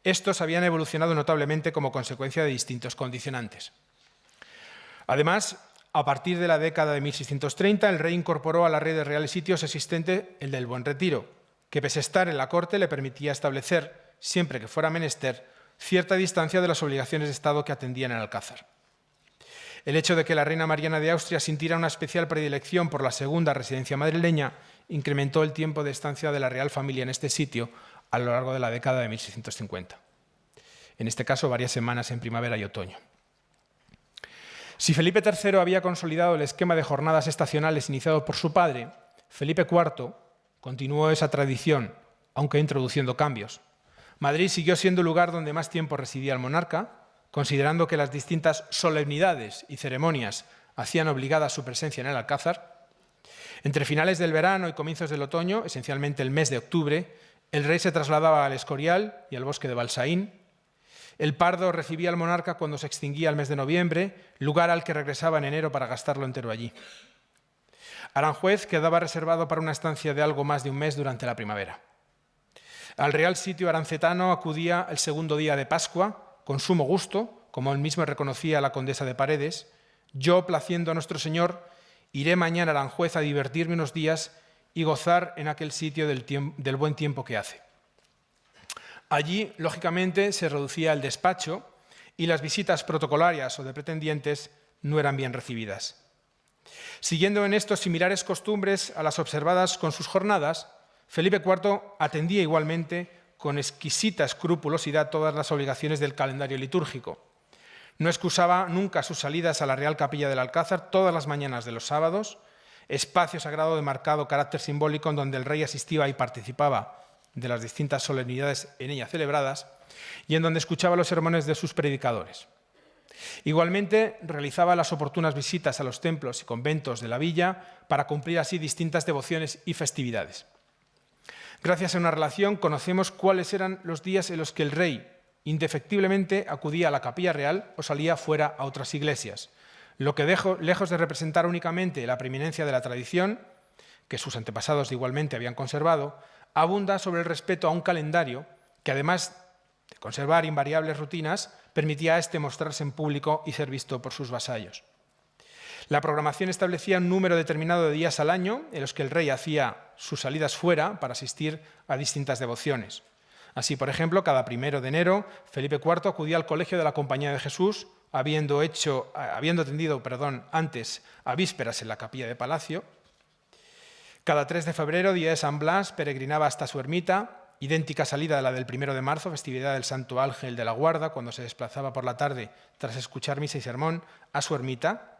estos habían evolucionado notablemente como consecuencia de distintos condicionantes. Además, a partir de la década de 1630, el rey incorporó a la red de reales sitios existente el del Buen Retiro, que pese a estar en la corte le permitía establecer, siempre que fuera menester, cierta distancia de las obligaciones de Estado que atendían el Alcázar. El hecho de que la reina Mariana de Austria sintiera una especial predilección por la segunda residencia madrileña incrementó el tiempo de estancia de la real familia en este sitio a lo largo de la década de 1650. En este caso, varias semanas en primavera y otoño. Si Felipe III había consolidado el esquema de jornadas estacionales iniciado por su padre, Felipe IV continuó esa tradición, aunque introduciendo cambios. Madrid siguió siendo el lugar donde más tiempo residía el monarca, considerando que las distintas solemnidades y ceremonias hacían obligada su presencia en el Alcázar. Entre finales del verano y comienzos del otoño, esencialmente el mes de octubre, el rey se trasladaba al Escorial y al bosque de Balsaín. El Pardo recibía al monarca cuando se extinguía el mes de noviembre, lugar al que regresaba en enero para gastarlo entero allí. Aranjuez quedaba reservado para una estancia de algo más de un mes durante la primavera. Al Real Sitio arancetano acudía el segundo día de Pascua, con sumo gusto, como él mismo reconocía a la condesa de Paredes. Yo, placiendo a nuestro Señor, iré mañana a Aranjuez a divertirme unos días y gozar en aquel sitio del buen tiempo que hace. Allí, lógicamente, se reducía el despacho y las visitas protocolarias o de pretendientes no eran bien recibidas. Siguiendo en esto similares costumbres a las observadas con sus jornadas, Felipe IV atendía igualmente con exquisita escrupulosidad todas las obligaciones del calendario litúrgico. No excusaba nunca sus salidas a la Real Capilla del Alcázar todas las mañanas de los sábados, espacio sagrado de marcado carácter simbólico en donde el rey asistía y participaba de las distintas solemnidades en ella celebradas y en donde escuchaba los sermones de sus predicadores. Igualmente, realizaba las oportunas visitas a los templos y conventos de la villa para cumplir así distintas devociones y festividades. Gracias a una relación conocemos cuáles eran los días en los que el rey indefectiblemente acudía a la capilla real o salía fuera a otras iglesias, lo que lejos de representar únicamente la preeminencia de la tradición, que sus antepasados igualmente habían conservado, abunda sobre el respeto a un calendario que, además de conservar invariables rutinas, permitía a este mostrarse en público y ser visto por sus vasallos. La programación establecía un número determinado de días al año en los que el rey hacía sus salidas fuera para asistir a distintas devociones. Así, por ejemplo, cada 1 de enero, Felipe IV acudía al colegio de la Compañía de Jesús, habiendo atendido antes a vísperas en la capilla de Palacio. Cada 3 de febrero, día de San Blas, peregrinaba hasta su ermita, idéntica salida de la del 1 de marzo, festividad del Santo Ángel de la Guarda, cuando se desplazaba por la tarde, tras escuchar misa y sermón, a su ermita.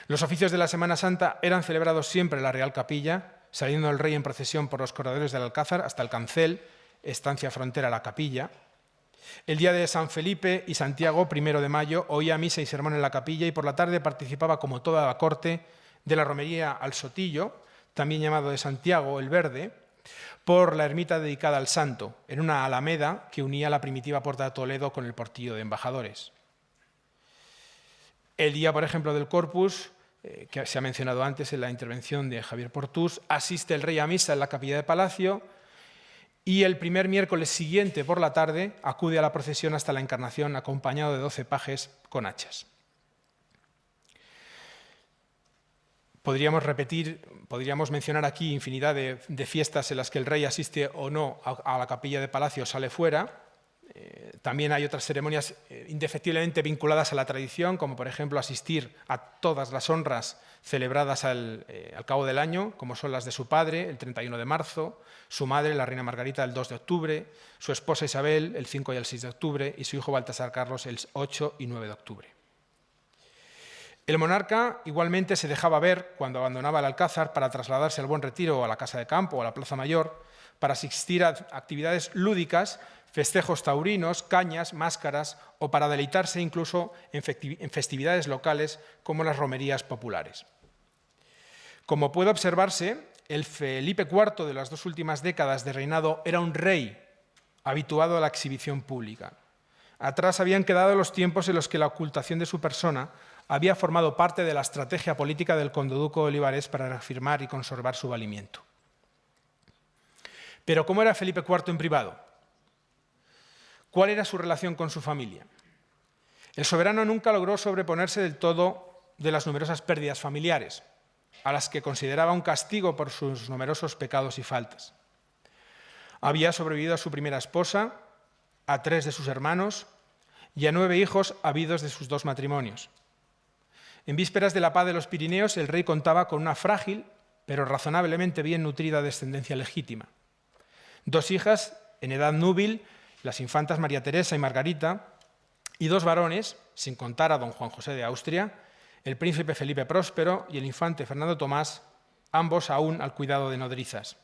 Los oficios de la Semana Santa eran celebrados siempre en la Real Capilla, saliendo el rey en procesión por los corredores del Alcázar hasta el cancel, estancia frontera a la capilla. El día de San Felipe y Santiago, 1 de mayo, oía misa y sermón en la capilla y por la tarde participaba, como toda la corte, de la romería al Sotillo, también llamado de Santiago el Verde, por la ermita dedicada al santo, en una alameda que unía la primitiva Puerta de Toledo con el portillo de embajadores. El día, por ejemplo, del Corpus, que se ha mencionado antes en la intervención de Javier Portús, asiste el rey a misa en la capilla de Palacio y el primer miércoles siguiente por la tarde acude a la procesión hasta la Encarnación acompañado de 12 pajes con hachas. Podríamos mencionar aquí infinidad de fiestas en las que el rey asiste o no a la capilla de Palacio o sale fuera. También hay otras ceremonias indefectiblemente vinculadas a la tradición, como por ejemplo asistir a todas las honras celebradas al cabo del año, como son las de su padre, el 31 de marzo, su madre, la reina Margarita, el 2 de octubre, su esposa Isabel, el 5 y el 6 de octubre, y su hijo Baltasar Carlos, el 8 y 9 de octubre. El monarca igualmente se dejaba ver cuando abandonaba el Alcázar para trasladarse al Buen Retiro o a la Casa de Campo o a la Plaza Mayor para asistir a actividades lúdicas, festejos taurinos, cañas, máscaras o para deleitarse incluso en festividades locales como las romerías populares. Como puede observarse, el Felipe IV de las 2 últimas décadas de reinado era un rey habituado a la exhibición pública. Atrás habían quedado los tiempos en los que la ocultación de su persona había formado parte de la estrategia política del condeduco de Olivares para reafirmar y conservar su valimiento. Pero ¿cómo era Felipe IV en privado? ¿Cuál era su relación con su familia? El soberano nunca logró sobreponerse del todo de las numerosas pérdidas familiares, a las que consideraba un castigo por sus numerosos pecados y faltas. Había sobrevivido a su primera esposa, a 3 de sus hermanos y a 9 hijos habidos de sus 2 matrimonios. En vísperas de la paz de los Pirineos, el rey contaba con una frágil, pero razonablemente bien nutrida descendencia legítima. 2 hijas en edad núbil, las infantas María Teresa y Margarita, y 2 varones, sin contar a don Juan José de Austria, el príncipe Felipe Próspero y el infante Fernando Tomás, ambos aún al cuidado de nodrizas.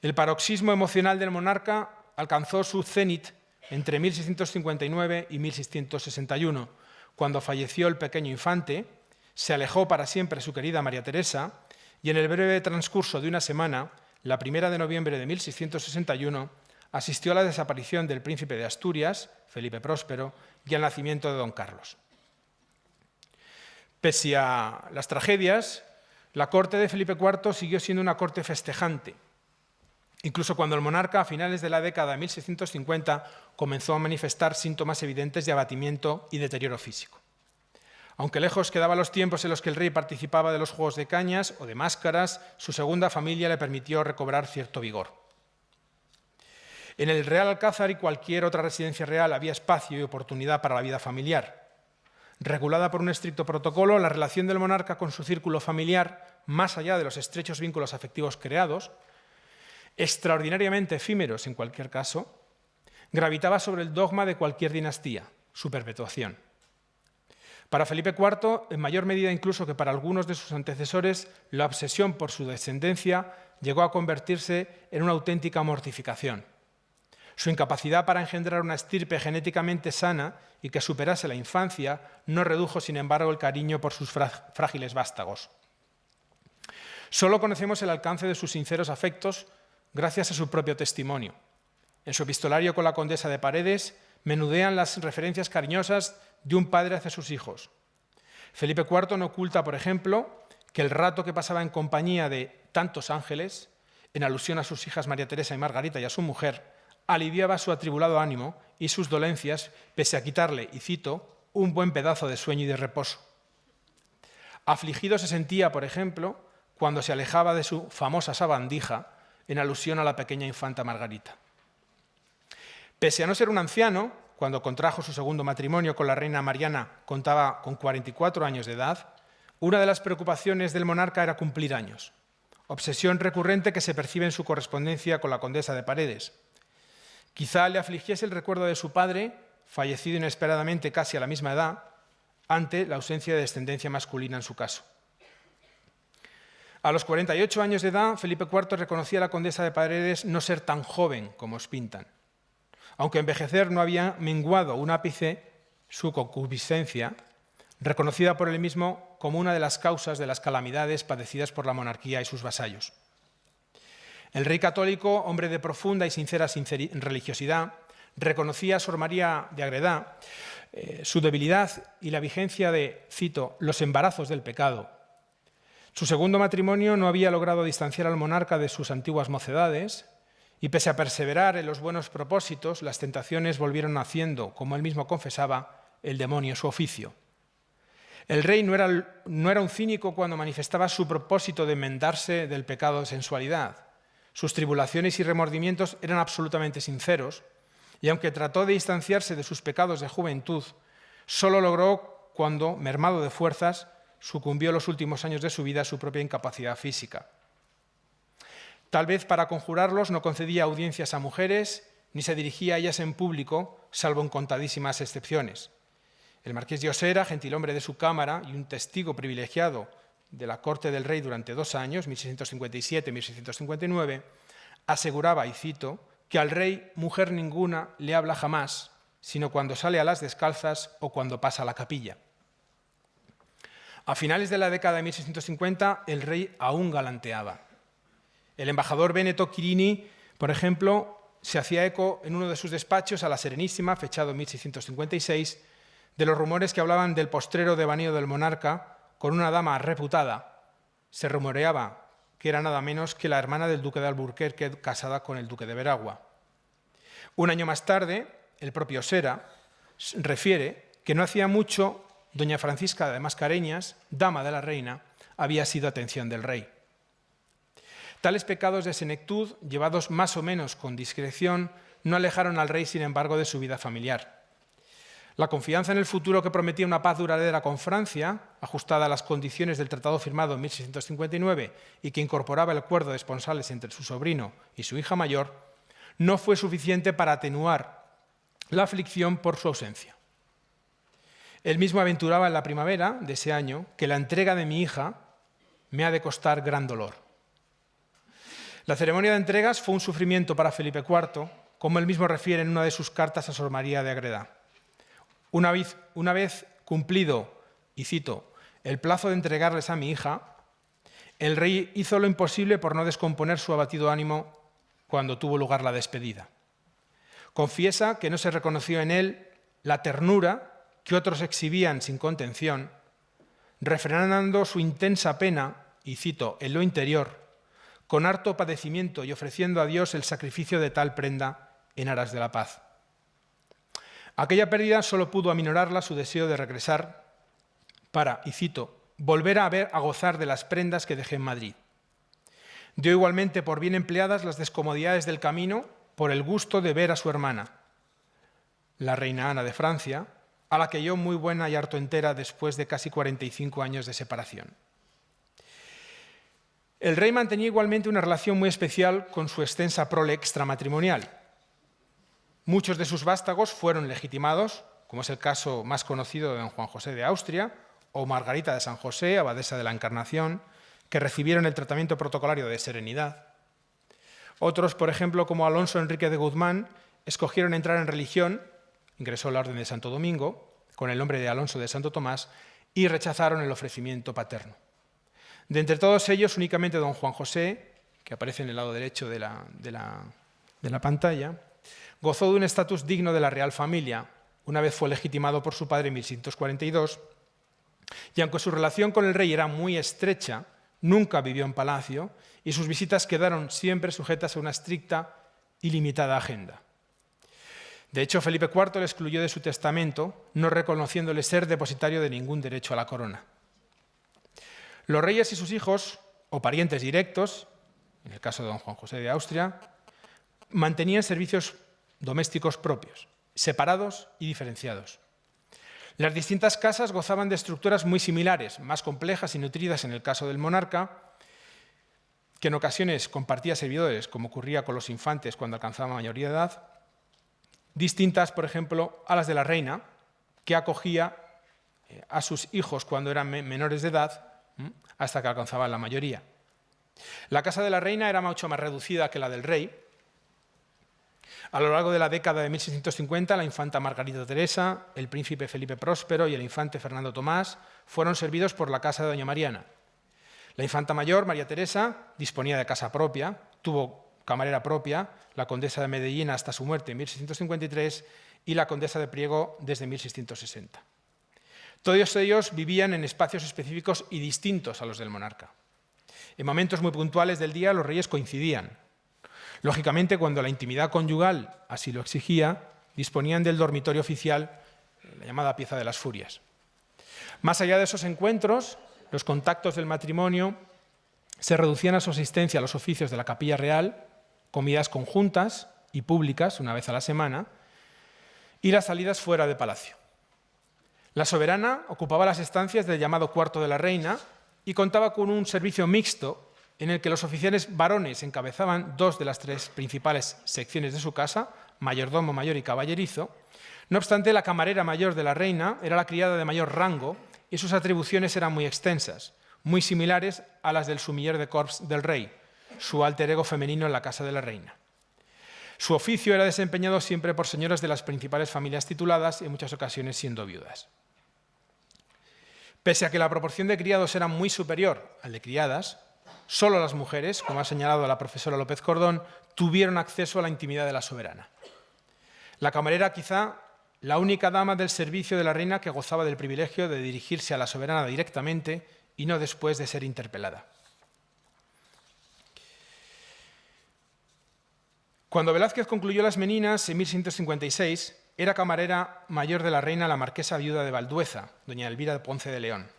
El paroxismo emocional del monarca alcanzó su cenit entre 1659 y 1661, cuando falleció el pequeño infante, se alejó para siempre su querida María Teresa y en el breve transcurso de una semana, la 1 de noviembre de 1661, asistió a la desaparición del príncipe de Asturias, Felipe Próspero, y al nacimiento de don Carlos. Pese a las tragedias, la corte de Felipe IV siguió siendo una corte festejante, incluso cuando el monarca, a finales de la década de 1650, comenzó a manifestar síntomas evidentes de abatimiento y deterioro físico. Aunque lejos quedaban los tiempos en los que el rey participaba de los juegos de cañas o de máscaras, su segunda familia le permitió recobrar cierto vigor. En el Real Alcázar y cualquier otra residencia real había espacio y oportunidad para la vida familiar. Regulada por un estricto protocolo, la relación del monarca con su círculo familiar, más allá de los estrechos vínculos afectivos creados, extraordinariamente efímeros en cualquier caso, gravitaba sobre el dogma de cualquier dinastía, su perpetuación. Para Felipe IV, en mayor medida incluso que para algunos de sus antecesores, la obsesión por su descendencia llegó a convertirse en una auténtica mortificación. Su incapacidad para engendrar una estirpe genéticamente sana y que superase la infancia no redujo, sin embargo, el cariño por sus frágiles vástagos. Solo conocemos el alcance de sus sinceros afectos gracias a su propio testimonio. En su epistolario con la condesa de Paredes menudean las referencias cariñosas de un padre hacia sus hijos. Felipe IV no oculta, por ejemplo, que el rato que pasaba en compañía de tantos ángeles, en alusión a sus hijas María Teresa y Margarita y a su mujer, aliviaba su atribulado ánimo y sus dolencias, pese a quitarle, y cito, un buen pedazo de sueño y de reposo. Afligido se sentía, por ejemplo, cuando se alejaba de su famosa sabandija, en alusión a la pequeña infanta Margarita. Pese a no ser un anciano, cuando contrajo su segundo matrimonio con la reina Mariana contaba con 44 años de edad, una de las preocupaciones del monarca era cumplir años, obsesión recurrente que se percibe en su correspondencia con la condesa de Paredes. Quizá le afligiese el recuerdo de su padre, fallecido inesperadamente casi a la misma edad, ante la ausencia de descendencia masculina en su caso. A los 48 años de edad, Felipe IV reconocía a la condesa de Paredes no ser tan joven como os pintan. Aunque envejecer no había menguado un ápice su concupiscencia, reconocida por él mismo como una de las causas de las calamidades padecidas por la monarquía y sus vasallos. El rey católico, hombre de profunda y sincera religiosidad, reconocía a Sor María de Ágreda su debilidad y la vigencia de, cito, los embarazos del pecado. Su segundo matrimonio no había logrado distanciar al monarca de sus antiguas mocedades y, pese a perseverar en los buenos propósitos, las tentaciones volvieron haciendo, como él mismo confesaba, el demonio su oficio. El rey no era un cínico cuando manifestaba su propósito de enmendarse del pecado de sensualidad. Sus tribulaciones y remordimientos eran absolutamente sinceros, y aunque trató de distanciarse de sus pecados de juventud, solo logró cuando, mermado de fuerzas, sucumbió en los últimos años de su vida a su propia incapacidad física. Tal vez para conjurarlos no concedía audiencias a mujeres, ni se dirigía a ellas en público, salvo en contadísimas excepciones. El marqués de Osera, gentilhombre de su cámara y un testigo privilegiado de la corte del rey durante 2 años, 1657 y 1659, aseguraba, y cito, que al rey mujer ninguna le habla jamás, sino cuando sale a las descalzas o cuando pasa a la capilla. A finales de la década de 1650, el rey aún galanteaba. El embajador Veneto Quirini, por ejemplo, se hacía eco en uno de sus despachos a la Serenísima, fechado en 1656, de los rumores que hablaban del postrero devaneo del monarca con una dama reputada. Se rumoreaba que era nada menos que la hermana del duque de Alburquerque, casada con el duque de Veragua. Un año más tarde, el propio Osera refiere que no hacía mucho doña Francisca de Mascareñas, dama de la reina, había sido atención del rey. Tales pecados de senectud, llevados más o menos con discreción, no alejaron al rey, sin embargo, de su vida familiar. La confianza en el futuro que prometía una paz duradera con Francia, ajustada a las condiciones del tratado firmado en 1659 y que incorporaba el acuerdo de esponsales entre su sobrino y su hija mayor, no fue suficiente para atenuar la aflicción por su ausencia. Él mismo aventuraba en la primavera de ese año que la entrega de mi hija me ha de costar gran dolor. La ceremonia de entregas fue un sufrimiento para Felipe IV, como él mismo refiere en una de sus cartas a Sor María de Ágreda. Una vez cumplido, y cito, el plazo de entregarles a mi hija, el rey hizo lo imposible por no descomponer su abatido ánimo cuando tuvo lugar la despedida. Confiesa que no se reconoció en él la ternura que otros exhibían sin contención, refrenando su intensa pena, y cito, en lo interior, con harto padecimiento y ofreciendo a Dios el sacrificio de tal prenda en aras de la paz. Aquella pérdida solo pudo aminorarla su deseo de regresar para, y cito, volver a gozar de las prendas que dejé en Madrid. Dio igualmente por bien empleadas las descomodidades del camino por el gusto de ver a su hermana, la reina Ana de Francia, a la que halló muy buena y harto entera después de casi 45 años de separación. El rey mantenía igualmente una relación muy especial con su extensa prole extramatrimonial. Muchos de sus vástagos fueron legitimados, como es el caso más conocido de don Juan José de Austria o Margarita de San José, abadesa de la Encarnación, que recibieron el tratamiento protocolario de serenidad. Otros, por ejemplo, como Alonso Enrique de Guzmán, escogieron entrar en religión, ingresó a la Orden de Santo Domingo, con el nombre de Alonso de Santo Tomás, y rechazaron el ofrecimiento paterno. De entre todos ellos, únicamente don Juan José, que aparece en el lado derecho de la pantalla, gozó de un estatus digno de la real familia, una vez fue legitimado por su padre en 1642, y aunque su relación con el rey era muy estrecha, nunca vivió en palacio y sus visitas quedaron siempre sujetas a una estricta y limitada agenda. De hecho, Felipe IV le excluyó de su testamento, no reconociéndole ser depositario de ningún derecho a la corona. Los reyes y sus hijos, o parientes directos, en el caso de don Juan José de Austria, mantenían servicios domésticos propios, separados y diferenciados. Las distintas casas gozaban de estructuras muy similares, más complejas y nutridas en el caso del monarca, que en ocasiones compartía servidores, como ocurría con los infantes cuando alcanzaban mayoría de edad, distintas, por ejemplo, a las de la reina, que acogía a sus hijos cuando eran menores de edad, hasta que alcanzaban la mayoría. La casa de la reina era mucho más reducida que la del rey. A lo largo de la década de 1650, la infanta Margarita Teresa, el príncipe Felipe Próspero y el infante Fernando Tomás fueron servidos por la casa de doña Mariana. La infanta mayor, María Teresa, disponía de casa propia, tuvo camarera propia, la condesa de Medellín hasta su muerte en 1653 y la condesa de Priego desde 1660. Todos ellos vivían en espacios específicos y distintos a los del monarca. En momentos muy puntuales del día los reyes coincidían. Lógicamente, cuando la intimidad conyugal así lo exigía, disponían del dormitorio oficial, la llamada pieza de las furias. Más allá de esos encuentros, los contactos del matrimonio se reducían a su asistencia a los oficios de la capilla real, comidas conjuntas y públicas una vez a la semana, y las salidas fuera de palacio. La soberana ocupaba las estancias del llamado cuarto de la reina y contaba con un servicio mixto en el que los oficiales varones encabezaban dos de las tres principales secciones de su casa, mayordomo mayor y caballerizo. No obstante, la camarera mayor de la reina era la criada de mayor rango y sus atribuciones eran muy extensas, muy similares a las del sumiller de corps del rey, su alter ego femenino en la casa de la reina. Su oficio era desempeñado siempre por señoras de las principales familias tituladas, en muchas ocasiones siendo viudas. Pese a que la proporción de criados era muy superior al de criadas, solo las mujeres, como ha señalado la profesora López Cordón, tuvieron acceso a la intimidad de la soberana. La camarera, quizá la única dama del servicio de la reina que gozaba del privilegio de dirigirse a la soberana directamente y no después de ser interpelada. Cuando Velázquez concluyó las Meninas en 1656, era camarera mayor de la reina la marquesa viuda de Valdueza, doña Elvira de Ponce de León.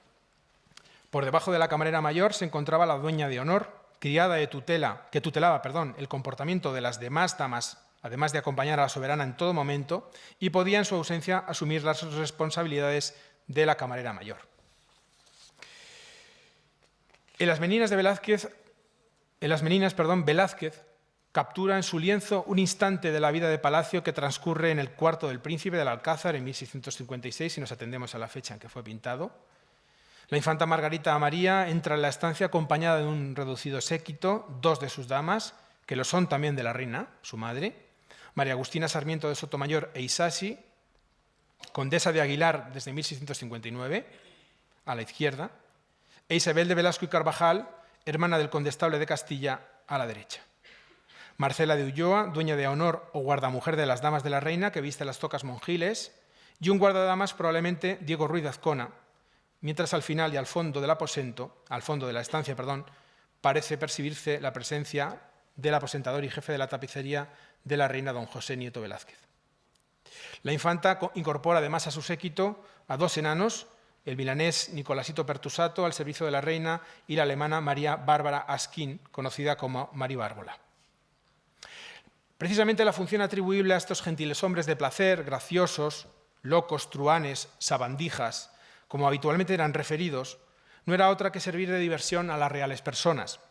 Por debajo de la camarera mayor se encontraba la dueña de honor, criada de tutela, que tutelaba el comportamiento de las demás damas, además de acompañar a la soberana en todo momento, y podía en su ausencia asumir las responsabilidades de la camarera mayor. En las Meninas, Velázquez captura en su lienzo un instante de la vida de palacio que transcurre en el cuarto del príncipe del Alcázar en 1656, si nos atendemos a la fecha en que fue pintado. La infanta Margarita María entra en la estancia acompañada de un reducido séquito, dos de sus damas, que lo son también de la reina, su madre, María Agustina Sarmiento de Sotomayor e Isasi, condesa de Aguilar desde 1659, a la izquierda, e Isabel de Velasco y Carvajal, hermana del condestable de Castilla, a la derecha. Marcela de Ulloa, dueña de honor o guardamujer de las damas de la reina, que viste las tocas monjiles, y un guardadamas, probablemente Diego Ruiz de Azcona, mientras al final y al fondo de la estancia, parece percibirse la presencia del aposentador y jefe de la tapicería de la reina, don José Nieto Velázquez. La infanta incorpora además a su séquito a dos enanos, el milanés Nicolasito Pertusato al servicio de la reina y la alemana María Bárbara Asquín, conocida como Mari Bárbola. Precisamente la función atribuible a estos gentileshombres de placer, graciosos, locos, truanes, sabandijas, como habitualmente eran referidos, no era otra que servir de diversión a las reales personas,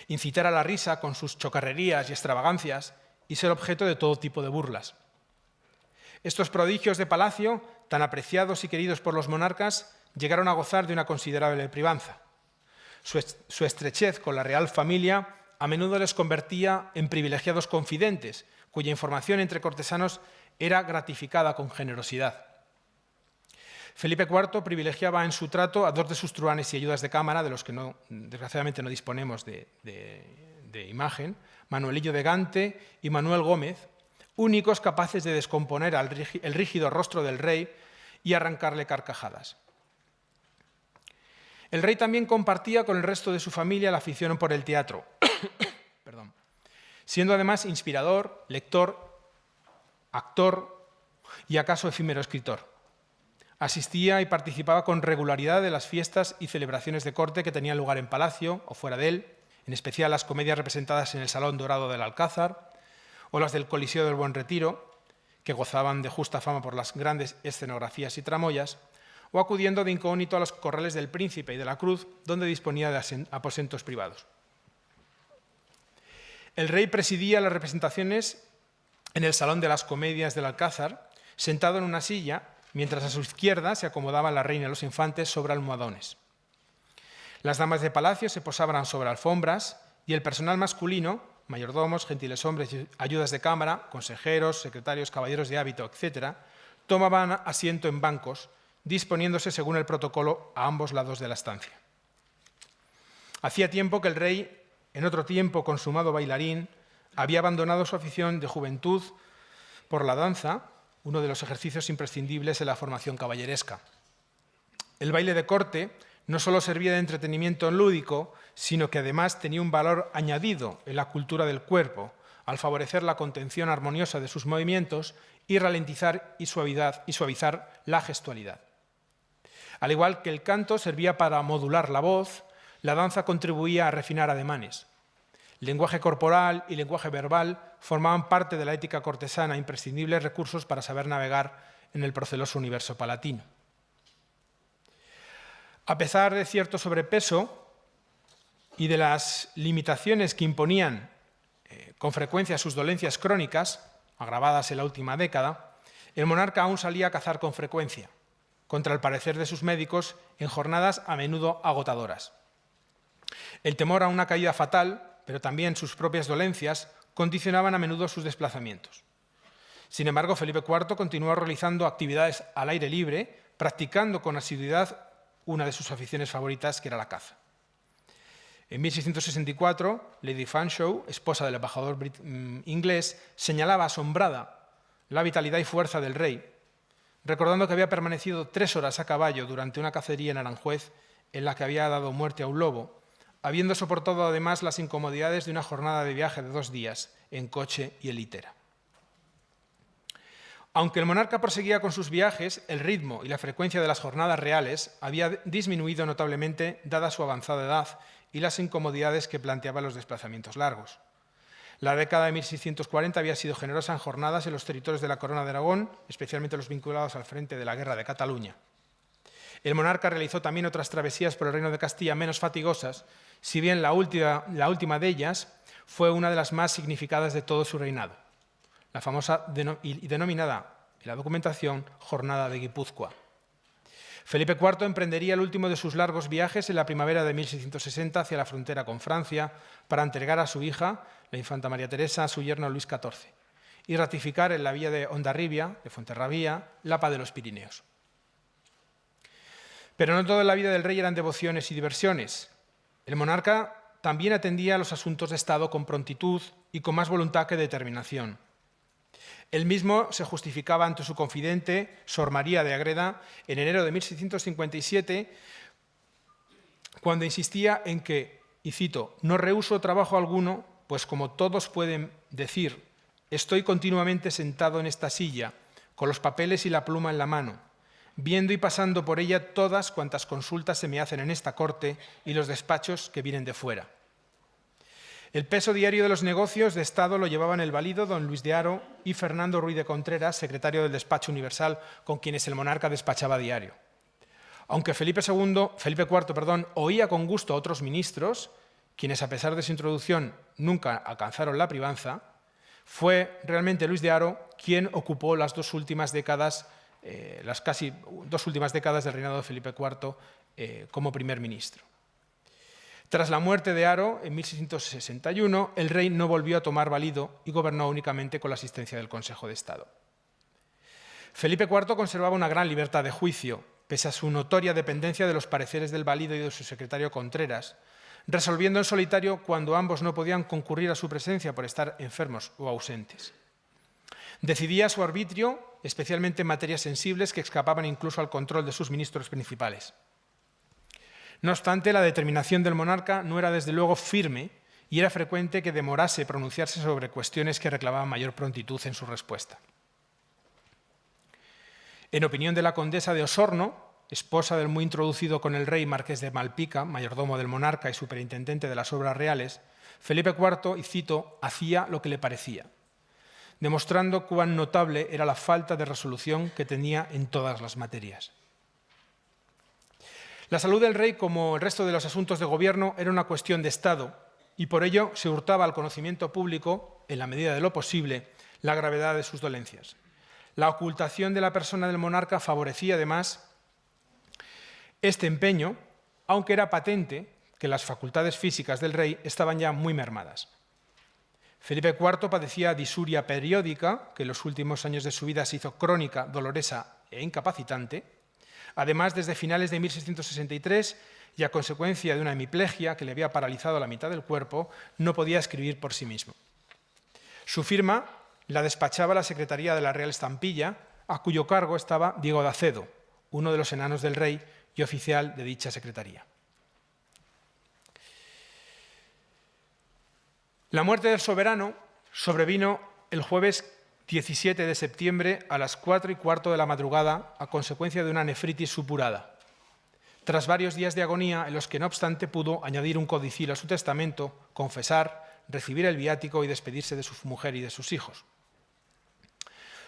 incitar a la risa con sus chocarrerías y extravagancias y ser objeto de todo tipo de burlas. Estos prodigios de palacio, tan apreciados y queridos por los monarcas, llegaron a gozar de una considerable privanza. Su estrechez con la real familia a menudo les convertía en privilegiados confidentes, cuya información entre cortesanos era gratificada con generosidad. Felipe IV privilegiaba en su trato a dos de sus truanes y ayudas de cámara, de los que desgraciadamente no disponemos de imagen, Manuelillo de Gante y Manuel Gómez, únicos capaces de descomponer el rígido rostro del rey y arrancarle carcajadas. El rey también compartía con el resto de su familia la afición por el teatro, siendo además inspirador, lector, actor y acaso efímero escritor. Asistía y participaba con regularidad de las fiestas y celebraciones de corte que tenían lugar en palacio o fuera de él, en especial las comedias representadas en el Salón Dorado del Alcázar o las del Coliseo del Buen Retiro, que gozaban de justa fama por las grandes escenografías y tramoyas, o acudiendo de incógnito a los corrales del Príncipe y de la Cruz, donde disponía de aposentos privados. El rey presidía las representaciones en el Salón de las Comedias del Alcázar, sentado en una silla, mientras a su izquierda se acomodaban la reina y los infantes sobre almohadones. Las damas de palacio se posaban sobre alfombras y el personal masculino, mayordomos, gentileshombres, ayudas de cámara, consejeros, secretarios, caballeros de hábito, etc., tomaban asiento en bancos, disponiéndose según el protocolo a ambos lados de la estancia. Hacía tiempo que el rey, en otro tiempo consumado bailarín, había abandonado su afición de juventud por la danza, uno de los ejercicios imprescindibles en la formación caballeresca. El baile de corte no solo servía de entretenimiento lúdico, sino que además tenía un valor añadido en la cultura del cuerpo, al favorecer la contención armoniosa de sus movimientos y ralentizar y suavizar la gestualidad. Al igual que el canto servía para modular la voz, la danza contribuía a refinar ademanes. Lenguaje corporal y lenguaje verbal formaban parte de la ética cortesana, imprescindibles recursos para saber navegar en el proceloso universo palatino. A pesar de cierto sobrepeso y de las limitaciones que imponían con frecuencia sus dolencias crónicas, agravadas en la última década, el monarca aún salía a cazar con frecuencia, contra el parecer de sus médicos, en jornadas a menudo agotadoras. El temor a una caída fatal, pero también sus propias dolencias, condicionaban a menudo sus desplazamientos. Sin embargo, Felipe IV continuó realizando actividades al aire libre, practicando con asiduidad una de sus aficiones favoritas, que era la caza. En 1664, Lady Fanshawe, esposa del embajador inglés, señalaba asombrada la vitalidad y fuerza del rey, recordando que había permanecido 3 horas a caballo durante una cacería en Aranjuez en la que había dado muerte a un lobo, habiendo soportado además las incomodidades de una jornada de viaje de 2 días en coche y en litera. Aunque el monarca proseguía con sus viajes, el ritmo y la frecuencia de las jornadas reales había disminuido notablemente dada su avanzada edad y las incomodidades que planteaban los desplazamientos largos. La década de 1640 había sido generosa en jornadas en los territorios de la Corona de Aragón, especialmente los vinculados al frente de la Guerra de Cataluña. El monarca realizó también otras travesías por el Reino de Castilla menos fatigosas, si bien la última de ellas fue una de las más significadas de todo su reinado, la famosa y denominada en la documentación Jornada de Guipúzcoa. Felipe IV emprendería el último de sus largos viajes en la primavera de 1660 hacia la frontera con Francia para entregar a su hija, la infanta María Teresa, a su yerno Luis XIV y ratificar en la villa de Hondarribia, de Fuenterrabía, la paz de los Pirineos. Pero no toda la vida del rey eran devociones y diversiones. El monarca también atendía a los asuntos de Estado con prontitud y con más voluntad que determinación. Él mismo se justificaba ante su confidente, Sor María de Agreda, en enero de 1657, cuando insistía en que, y cito, «no rehúso trabajo alguno, pues como todos pueden decir, estoy continuamente sentado en esta silla, con los papeles y la pluma en la mano, viendo y pasando por ella todas cuantas consultas se me hacen en esta corte y los despachos que vienen de fuera». El peso diario de los negocios de Estado lo llevaban el valido don Luis de Haro y Fernando Ruiz de Contreras, secretario del Despacho Universal, con quienes el monarca despachaba a diario. Aunque Felipe IV, oía con gusto a otros ministros, quienes a pesar de su introducción nunca alcanzaron la privanza, fue realmente Luis de Haro quien ocupó las casi 2 últimas décadas del reinado de Felipe IV como primer ministro. Tras la muerte de Haro, en 1661, el rey no volvió a tomar valido y gobernó únicamente con la asistencia del Consejo de Estado. Felipe IV conservaba una gran libertad de juicio, pese a su notoria dependencia de los pareceres del valido y de su secretario Contreras, resolviendo en solitario cuando ambos no podían concurrir a su presencia por estar enfermos o ausentes. Decidía a su arbitrio, especialmente en materias sensibles que escapaban incluso al control de sus ministros principales. No obstante, la determinación del monarca no era desde luego firme y era frecuente que demorase pronunciarse sobre cuestiones que reclamaban mayor prontitud en su respuesta. En opinión de la condesa de Osorno, esposa del muy introducido con el rey marqués de Malpica, mayordomo del monarca y superintendente de las obras reales, Felipe IV, y cito, hacía lo que le parecía, demostrando cuán notable era la falta de resolución que tenía en todas las materias. La salud del rey, como el resto de los asuntos de gobierno, era una cuestión de Estado y por ello se hurtaba al conocimiento público, en la medida de lo posible, la gravedad de sus dolencias. La ocultación de la persona del monarca favorecía, además, este empeño, aunque era patente que las facultades físicas del rey estaban ya muy mermadas. Felipe IV padecía disuria periódica, que en los últimos años de su vida se hizo crónica, dolorosa e incapacitante. Además, desde finales de 1663, y a consecuencia de una hemiplegia que le había paralizado la mitad del cuerpo, no podía escribir por sí mismo. Su firma la despachaba la Secretaría de la Real Estampilla, a cuyo cargo estaba Diego de Acedo, uno de los enanos del rey y oficial de dicha secretaría. La muerte del soberano sobrevino el jueves 17 de septiembre a las 4:15 de la madrugada a consecuencia de una nefritis supurada. Tras varios días de agonía en los que, no obstante, pudo añadir un codicil a su testamento, confesar, recibir el viático y despedirse de su mujer y de sus hijos.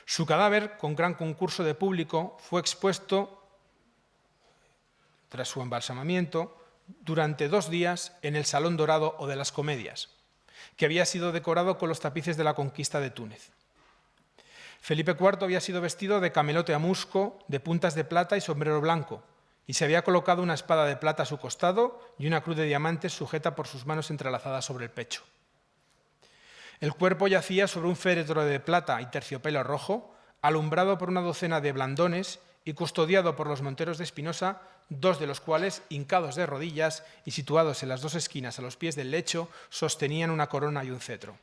Su cadáver, con gran concurso de público, fue expuesto, tras su embalsamamiento, durante 2 días en el Salón Dorado o de las Comedias, que había sido decorado con los tapices de la conquista de Túnez. Felipe IV había sido vestido de camelote a musco, de puntas de plata y sombrero blanco, y se había colocado una espada de plata a su costado y una cruz de diamantes sujeta por sus manos entrelazadas sobre el pecho. El cuerpo yacía sobre un féretro de plata y terciopelo rojo, alumbrado por una docena de blandones y custodiado por los monteros de Espinosa, 2 de los cuales, hincados de rodillas y situados en las 2 esquinas a los pies del lecho, sostenían una corona y un cetro.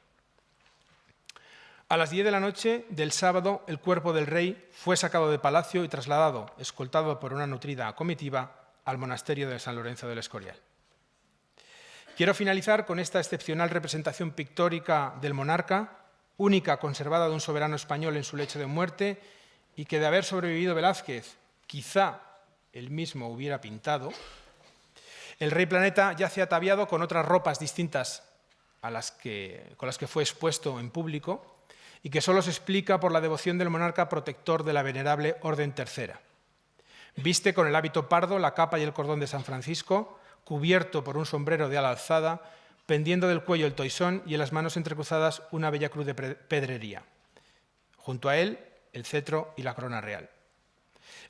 A las 10 de la noche del sábado, el cuerpo del rey fue sacado de palacio y trasladado, escoltado por una nutrida comitiva, al monasterio de San Lorenzo del Escorial. Quiero finalizar con esta excepcional representación pictórica del monarca, única conservada de un soberano español en su lecho de muerte, y que de haber sobrevivido Velázquez, quizá él mismo hubiera pintado. El rey planeta yace ataviado con otras ropas distintas con las que fue expuesto en público, y que solo se explica por la devoción del monarca protector de la venerable Orden Tercera. Viste con el hábito pardo, la capa y el cordón de San Francisco, cubierto por un sombrero de ala alzada, pendiendo del cuello el toisón y en las manos entrecruzadas una bella cruz de pedrería. Junto a él, el cetro y la corona real.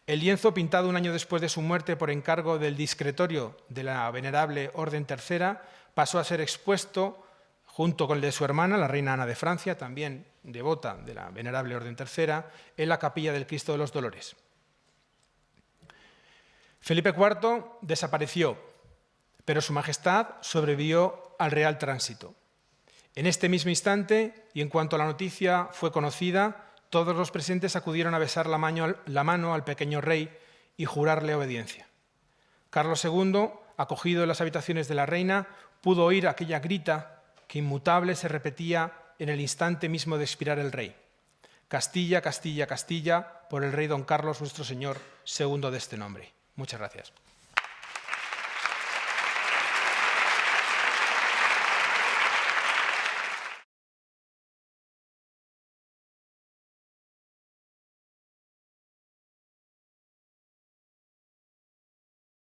El lienzo, pintado un año después de su muerte por encargo del discretorio de la venerable Orden Tercera, pasó a ser expuesto junto con el de su hermana, la reina Ana de Francia, también devota de la venerable Orden Tercera, en la capilla del Cristo de los Dolores. Felipe IV desapareció, pero su majestad sobrevivió al real tránsito. En este mismo instante, y en cuanto la noticia fue conocida, todos los presentes acudieron a besar la mano al pequeño rey y jurarle obediencia. Carlos II, acogido en las habitaciones de la reina, pudo oír aquella grita que inmutable se repetía en el instante mismo de expirar el rey. Castilla, Castilla, Castilla, por el rey don Carlos, nuestro señor, segundo de este nombre. Muchas gracias.